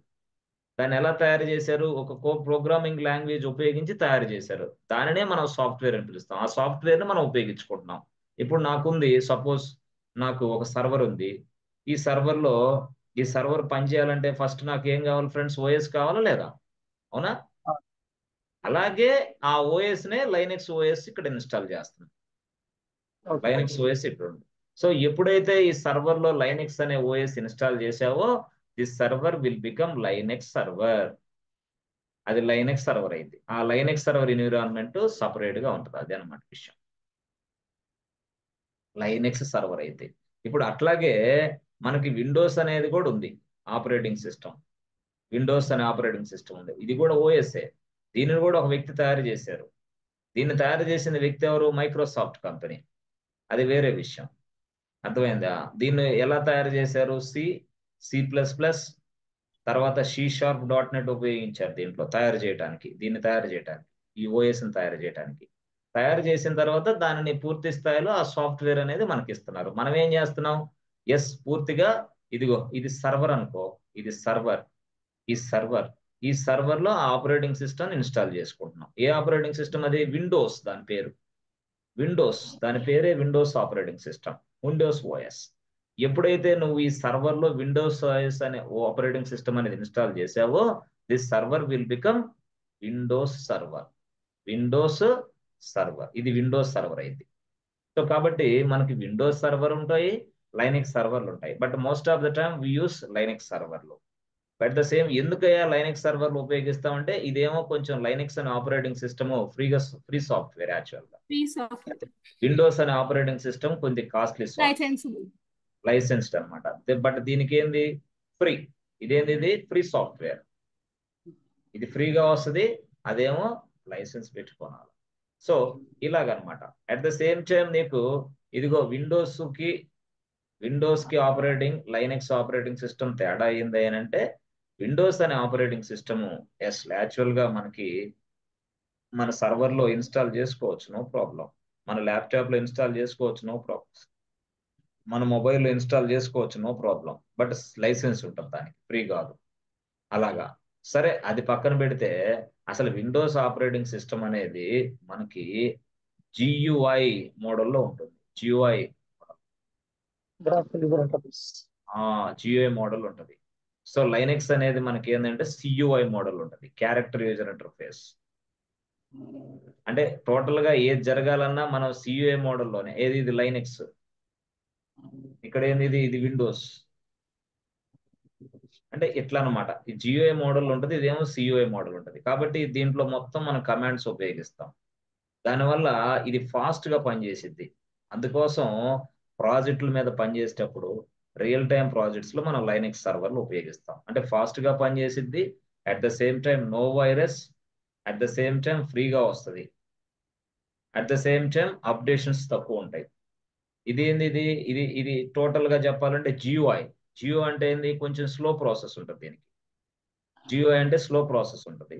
దాన్ని ఎలా తయారు చేశారు? ఒక ప్రోగ్రామింగ్ లాంగ్వేజ్ ఉపయోగించి తయారు చేశారు. దానినే మనం సాఫ్ట్వేర్ అని పిలుస్తాం. ఆ సాఫ్ట్వేర్ని మనం ఉపయోగించుకుంటున్నాం. ఇప్పుడు నాకుంది, సపోజ్ నాకు ఒక సర్వర్ ఉంది. ఈ సర్వర్ పనిచేయాలంటే ఫస్ట్ నాకు ఏం కావాలి ఫ్రెండ్స్? ఓఎస్ కావాలా లేదా? అవునా? అలాగే ఆ ఓఎస్ నే లైనెక్స్ ఓఎస్ ఇక్కడ ఇన్స్టాల్ చేస్తున్నాం. లైనెక్స్ ఓఎస్ ఇక్కడ ఉంది. సో ఎప్పుడైతే ఈ సర్వర్ లో లైనెక్స్ అనే ఓఎస్ ఇన్స్టాల్ చేసావో this server will become Linux server. అది లైనెక్స్ సర్వర్ అయింది. ఆ లైనెక్స్ సర్వర్ ఎన్విరాన్మెంట్ సపరేట్ గా ఉంటుంది. అదే అనమాట విషయం, లైనెక్స్ సర్వర్ అయితే. ఇప్పుడు అట్లాగే మనకి విండోస్ అనేది కూడా ఉంది, ఆపరేటింగ్ సిస్టమ్. విండోస్ అనే ఆపరేటింగ్ సిస్టమ్ ఉంది, ఇది కూడా ఓఎస్ఏ. దీనిని కూడా ఒక వ్యక్తి తయారు చేశారు. దీన్ని తయారు చేసిన వ్యక్తి ఎవరు? Microsoft company. అది వేరే విషయం. అర్థమైందా? దీన్ని ఎలా తయారు చేశారు? సి++, తర్వాత C#.NET ఉపయోగించారు దీంట్లో తయారు చేయడానికి, ఈ ఓఎస్ని తయారు చేయడానికి. తయారు చేసిన తర్వాత దానిని పూర్తి స్థాయిలో ఆ సాఫ్ట్వేర్ అనేది మనకి ఇస్తున్నారు. మనం ఏం చేస్తున్నాం? ఎస్, పూర్తిగా ఇదిగో ఇది సర్వర్ అనుకో, ఇది సర్వర్. ఈ సర్వర్ లో ఆ ఆపరేటింగ్ సిస్టమ్ ఇన్స్టాల్ చేసుకుంటున్నాం. ఏ ఆపరేటింగ్ సిస్టమ్ అది? విండోస్, దాని పేరే Windows operating system, Windows OS. ఎప్పుడైతే నువ్వు ఈ సర్వర్ లో విండోస్ ఓఎస్ అనే ఆపరేటింగ్ సిస్టమ్ అనేది ఇన్స్టాల్ చేసావో this server will become Windows server. ఇది విండోస్ సర్వర్ అయింది. సో కాబట్టి మనకి విండోస్ సర్వర్ ఉంటాయి, లైనెక్స్ సర్వర్లు ఉంటాయి. But most of the time we use Linux సర్వర్లు. బట్ ద సేమ్, ఎందుకయ్యా లైనెక్స్ సర్వర్లు ఉపయోగిస్తామంటే ఇదేమో కొంచెం లైనెక్స్ అనే ఆపరేటింగ్ సిస్టమ్ ఫ్రీ సాఫ్ట్వేర్ యాక్చువల్గా. విండోస్ అనే ఆపరేటింగ్ సిస్టమ్ కొంచెం కాస్ట్లీ సాఫ్ట్వేర్, లైసెన్స్డ్ అనమాట. బట్ దీనికి ఏంది? ఫ్రీ. ఇది ఫ్రీ సాఫ్ట్వేర్, ఇది ఫ్రీగా వస్తుంది, అదేమో లైసెన్స్ పెట్టుకోవాలి. సో ఇలాగనమాట. అట్ ద సేమ్ టైం నీకు ఇదిగో విండోస్ కి ఆపరేటింగ్ లైనెక్స్ ఆపరేటింగ్ సిస్టమ్ తేడా అయింది అని అంటే, విండోస్ అనే ఆపరేటింగ్ సిస్టమ్ యాక్చువల్ గా మనకి మన సర్వర్ లో ఇన్స్టాల్ చేసుకోవచ్చు, నో ప్రాబ్లం. మన ల్యాప్టాప్ లో ఇన్స్టాల్ చేసుకోవచ్చు, నో ప్రాబ్లం. మన మొబైల్లో ఇన్స్టాల్ చేసుకోవచ్చు, నో ప్రాబ్లం. బట్ లైసెన్స్ ఉంటుంది దానికి, ఫ్రీ కాదు. అలాగా. సరే, అది పక్కన పెడితే అసలు విండోస్ ఆపరేటింగ్ సిస్టమ్ అనేది మనకి GUI మోడల్లో ఉంటుంది. GUI మోడల్ ఉంటుంది. సో లైనెక్స్ అనేది మనకి ఏంటంటే CUI మోడల్ ఉంటుంది, క్యారెక్టర్ యూజర్ ఇంటర్ఫేస్. అంటే టోటల్ గా ఏది జరగాలన్నా మనం CUI మోడల్లోనే. ఇది లైనెక్స్, ఇక్కడ ఏంది, ఇది విండోస్. అంటే ఇట్లా అనమాట. ఈ GUI మోడల్ ఉంటుంది, ఇదేమో CUI మోడల్ ఉంటుంది. కాబట్టి దీంట్లో మొత్తం మనం కమాండ్స్ ఉపయోగిస్తాం. దానివల్ల ఇది ఫాస్ట్ గా పనిచేసిద్ది. అందుకోసం ప్రాజెక్టుల మీద పనిచేసేటప్పుడు రియల్ టైం ప్రాజెక్ట్స్ లో మనం లైనెక్స్ సర్వర్లు ఉపయోగిస్తాం. అంటే ఫాస్ట్ గా పనిచేసిద్ది, at the same time no virus, at the same time ఫ్రీగా వస్తుంది, at the same time updations తక్కువ ఉంటాయి. ఇది టోటల్ గా చెప్పాలంటే GUI అంటే ఏంది? కొంచెం స్లో ప్రాసెస్ ఉంటుంది దీనికి. GUI అంటే స్లో ప్రాసెస్ ఉంటుంది.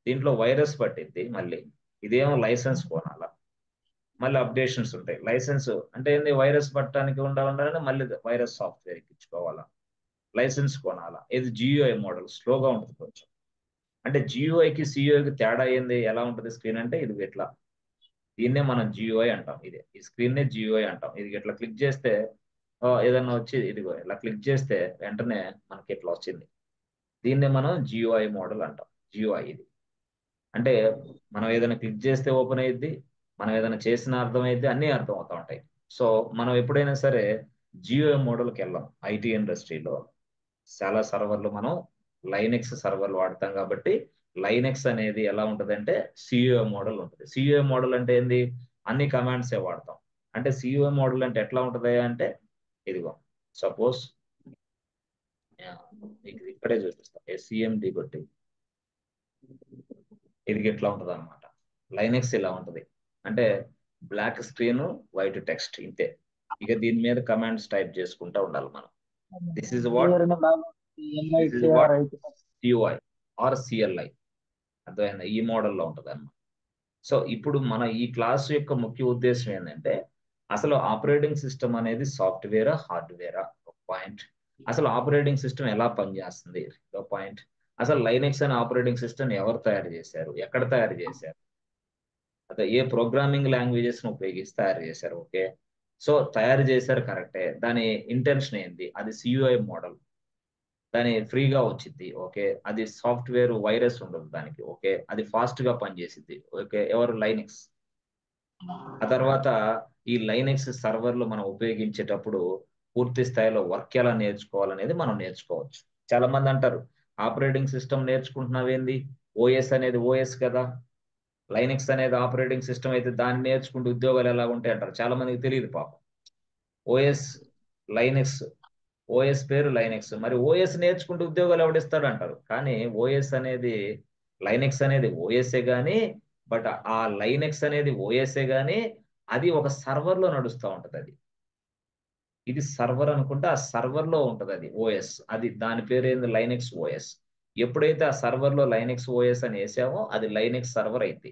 దీంట్లో వైరస్ పట్టిద్ది మళ్ళీ. ఇదేమో లైసెన్స్ కొనాలా, మళ్ళీ అప్డేషన్స్ ఉంటాయి. లైసెన్స్ అంటే ఏంది? వైరస్ పట్టడానికి ఉండాలంటే మళ్ళీ వైరస్ సాఫ్ట్వేర్ ఎక్కించుకోవాలా, లైసెన్స్ కొనాలా. ఇది GUI మోడల్, స్లోగా ఉంటుంది కొంచెం. అంటే GUIకి CUIకి తేడా ఏంది? ఎలా ఉంటుంది స్క్రీన్ అంటే ఇది ఇట్లా. దీన్నే మనం GUI అంటాం. ఈ స్క్రీన్ నే GUI అంటాం. ఇది ఇట్లా క్లిక్ చేస్తే ఏదన్నా వచ్చి ఇదిగో ఇలా క్లిక్ చేస్తే వెంటనే మనకి ఇట్లా వచ్చింది. దీన్నే మనం GUI మోడల్ అంటాం. GUI ఇది. అంటే మనం ఏదైనా క్లిక్ చేస్తే ఓపెన్ అయ్యిద్ది, మనం ఏదైనా చేసిన అర్థమైద్ది, అన్నీ అర్థం అవుతా ఉంటాయి. సో మనం ఎప్పుడైనా సరే జియోఎం మోడల్కి వెళ్ళాం. ఐటీ ఇండస్ట్రీలో చాలా సర్వర్లు మనం లైనెక్స్ సర్వర్లు వాడతాం కాబట్టి లైనెక్స్ అనేది ఎలా ఉంటుందంటే సియుఎం మోడల్ ఉంటుంది. సియుఎం మోడల్ అంటే ఏంది? అన్ని కమాండ్సే వాడతాం. అంటే సియుఎం మోడల్ అంటే ఎట్లా ఉంటుంది అంటే ఇదిగో సపోజ్ మీకు ఇక్కడే చూపిస్తాం. ఎస్సిఎండి కొట్టి ఇది ఎట్లా ఉంటుంది అనమాట. లైనెక్స్ ఇలా ఉంటుంది. అంటే బ్లాక్ స్క్రీన్ వైట్ టెక్స్ట్ ఇంతే. ఇక దీని మీద కమాండ్స్ టైప్ చేసుకుంటా ఉండాలి మనం. This is what CUI or CLI. అర్థమైందా? ఈ మోడల్లో ఉంటుంది అన్నమాట. సో ఇప్పుడు మన ఈ క్లాస్ యొక్క ముఖ్య ఉద్దేశం ఏంటంటే అసలు ఆపరేటింగ్ సిస్టమ్ అనేది సాఫ్ట్వేరా హార్డ్వేరా ఒక పాయింట్. అసలు ఆపరేటింగ్ సిస్టమ్ ఎలా పనిచేస్తుంది ఒక పాయింట్. అసలు లైనెక్స్ అనే ఆపరేటింగ్ సిస్టమ్ ఎవరు తయారు చేశారు, ఎక్కడ తయారు చేశారు, అదే ఏ ప్రోగ్రామింగ్ లాంగ్వేజెస్ ఉపయోగించి తయారు చేశారు. ఓకే, సో తయారు చేశారు కరెక్టే. దాని ఇంటెన్షన్ ఏంది? అది సియుఐ మోడల్, దాని ఫ్రీగా వచ్చింది. ఓకే, అది సాఫ్ట్వేర్ వైరస్ ఉండదు దానికి. ఓకే, అది ఫాస్ట్ గా పనిచేసింది. ఓకే, ఎవరు? లైనెక్స్. ఆ తర్వాత ఈ లైనెక్స్ సర్వర్లు మనం ఉపయోగించేటప్పుడు పూర్తి స్థాయిలో వర్క్ ఎలా నేర్చుకోవాలనేది మనం నేర్చుకోవచ్చు. చాలా మంది అంటారు ఆపరేటింగ్ సిస్టమ్ నేర్చుకుంటున్నావేంది, ఓఎస్ అనేది ఓఎస్ కదా, లైనెక్స్ అనేది ఆపరేటింగ్ సిస్టమ్ అయితే దాన్ని నేర్చుకుంటూ ఉద్యోగాలు ఎలా ఉంటాయి అంటారు. చాలా మందికి తెలియదు పాపం. ఓఎస్ లైనెక్స్, ఓఎస్ పేరు లైనెక్స్, మరి ఓఎస్ నేర్చుకుంటూ ఉద్యోగాలు ఎవడిస్తాడు అంటారు. కానీ ఓఎస్ అనేది లైనెక్స్ అనేది ఓఎస్ఏ గానీ, బట్ ఆ లైనెక్స్ అనేది ఓఎస్ఏ గానీ అది ఒక సర్వర్ లో నడుస్తూ ఉంటది. అది ఇది సర్వర్ అనుకుంటే ఆ సర్వర్ లో ఉంటది అది ఓఎస్. అది దాని పేరు ఏంది? Linux OS. ఎప్పుడైతే ఆ సర్వర్ లో లైనెక్స్ ఓఎస్ అని వేసామో అది లైనెక్స్ సర్వర్ అయింది.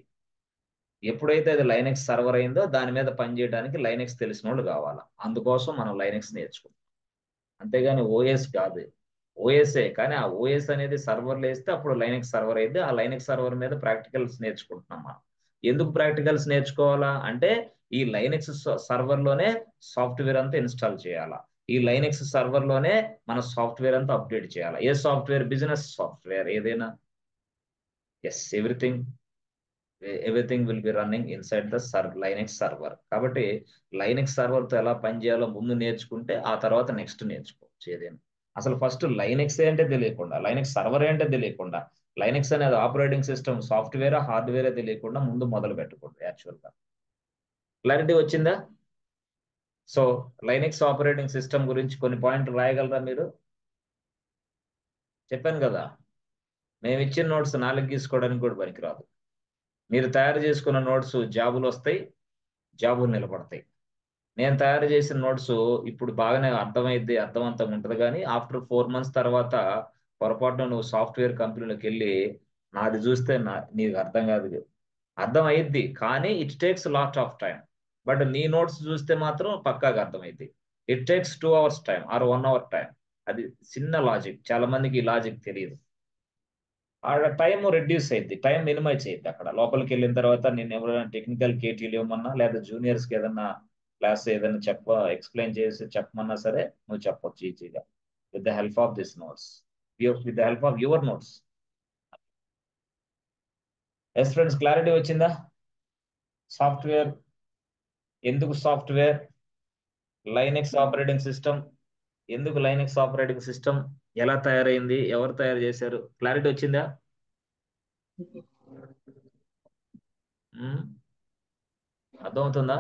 ఎప్పుడైతే అది లైనెక్స్ సర్వర్ అయిందో దాని మీద పనిచేయడానికి లైనెక్స్ తెలిసిన వాళ్ళు కావాలా. అందుకోసం మనం లైనెక్స్ నేర్చుకుంటాం, అంతేగాని ఓఎస్ కాదు. ఓఎస్ఏ, కానీ ఆ ఓఎస్ అనేది సర్వర్లో వేస్తే అప్పుడు లైనెక్స్ సర్వర్ అయితే ఆ లైనెక్స్ సర్వర్ మీద ప్రాక్టికల్స్ నేర్చుకుంటున్నాం మనం. ఎందుకు ప్రాక్టికల్స్ నేర్చుకోవాలా అంటే ఈ లైనెక్స్ సర్వర్ లోనే సాఫ్ట్వేర్ అంతా ఇన్స్టాల్ చేయాలా, ఈ లైనెక్స్ సర్వర్ లోనే మన సాఫ్ట్వేర్ అంతా అప్డేట్ చేయాలా. ఏ సాఫ్ట్వేర్? బిజినెస్ సాఫ్ట్వేర్ ఏదైనా. Yes, everything will be running inside the Linux server. కాబట్టి లైనెక్స్ సర్వర్తో ఎలా పనిచేయాలో ముందు నేర్చుకుంటే ఆ తర్వాత నెక్స్ట్ నేర్చుకోవచ్చు ఏదైనా. అసలు ఫస్ట్ లైనెక్స్ ఏంటో తెలియకుండా, లైనెక్స్ సర్వర్ ఏంటో తెలియకుండా, లైనెక్స్ అనేది ఆపరేటింగ్ సిస్టమ్ సాఫ్ట్వేరా హార్డ్వేరే తెలియకుండా ముందు మొదలు పెట్టకూడదు యాక్చువల్గా. క్లారిటీ వచ్చిందా? సో లైనెక్స్ ఆపరేటింగ్ సిస్టమ్ గురించి కొన్ని పాయింట్లు రాయగలరా మీరు? చెప్పాను కదా, మేము ఇచ్చిన నోట్స్ నాలుగు గీసుకోవడానికి కూడా పనికిరాదు. మీరు తయారు చేసుకున్న నోట్స్ జాబులు వస్తాయి, జాబులు నిలబడతాయి. నేను తయారు చేసిన నోట్స్ ఇప్పుడు బాగానే అర్థమైద్ది, అర్థవంతంగా ఉంటుంది. కానీ ఆఫ్టర్ 4 months తర్వాత పొరపాటున నువ్వు సాఫ్ట్వేర్ కంపెనీలోకి వెళ్ళి నాది చూస్తే నీకు అర్థం కాదు. అర్థం అయ్యిద్ది కానీ it takes lot of time. But నీ నోట్స్ చూస్తే మాత్రం పక్కాగా అర్థమైద్ది. It takes 2 hours time or 1 hour time. అది చిన్న లాజిక్, చాలా మందికి ఈ లాజిక్ తెలియదు. ఆ టైం రెడ్యూస్ అయింది, టైం మినిమైజ్ అయింది. అక్కడ లోపలికి వెళ్ళిన తర్వాత నేను ఎవరైనా టెక్నికల్ కేటీలు ఇవ్వమన్నా లేదా జూనియర్స్కి ఏదన్నా క్లాస్ ఏదైనా ఎక్స్ప్లెయిన్ చేసి చెప్పమన్నా సరే నువ్వు చెప్పొచ్చు ఈజీగా with the help of this notes, with the help of your notes. Yes friends, clarity వచ్చిందా? సాఫ్ట్వేర్ ఎందుకు సాఫ్ట్వేర్, లైనెక్స్ ఆపరేటింగ్ సిస్టమ్ ఎందుకు, లైనెక్స్ ఆపరేటింగ్ సిస్టమ్ ఎలా తయారైంది, ఎవరు తయారు చేశారు, క్లారిటీ వచ్చిందా? అర్థమవుతుందా?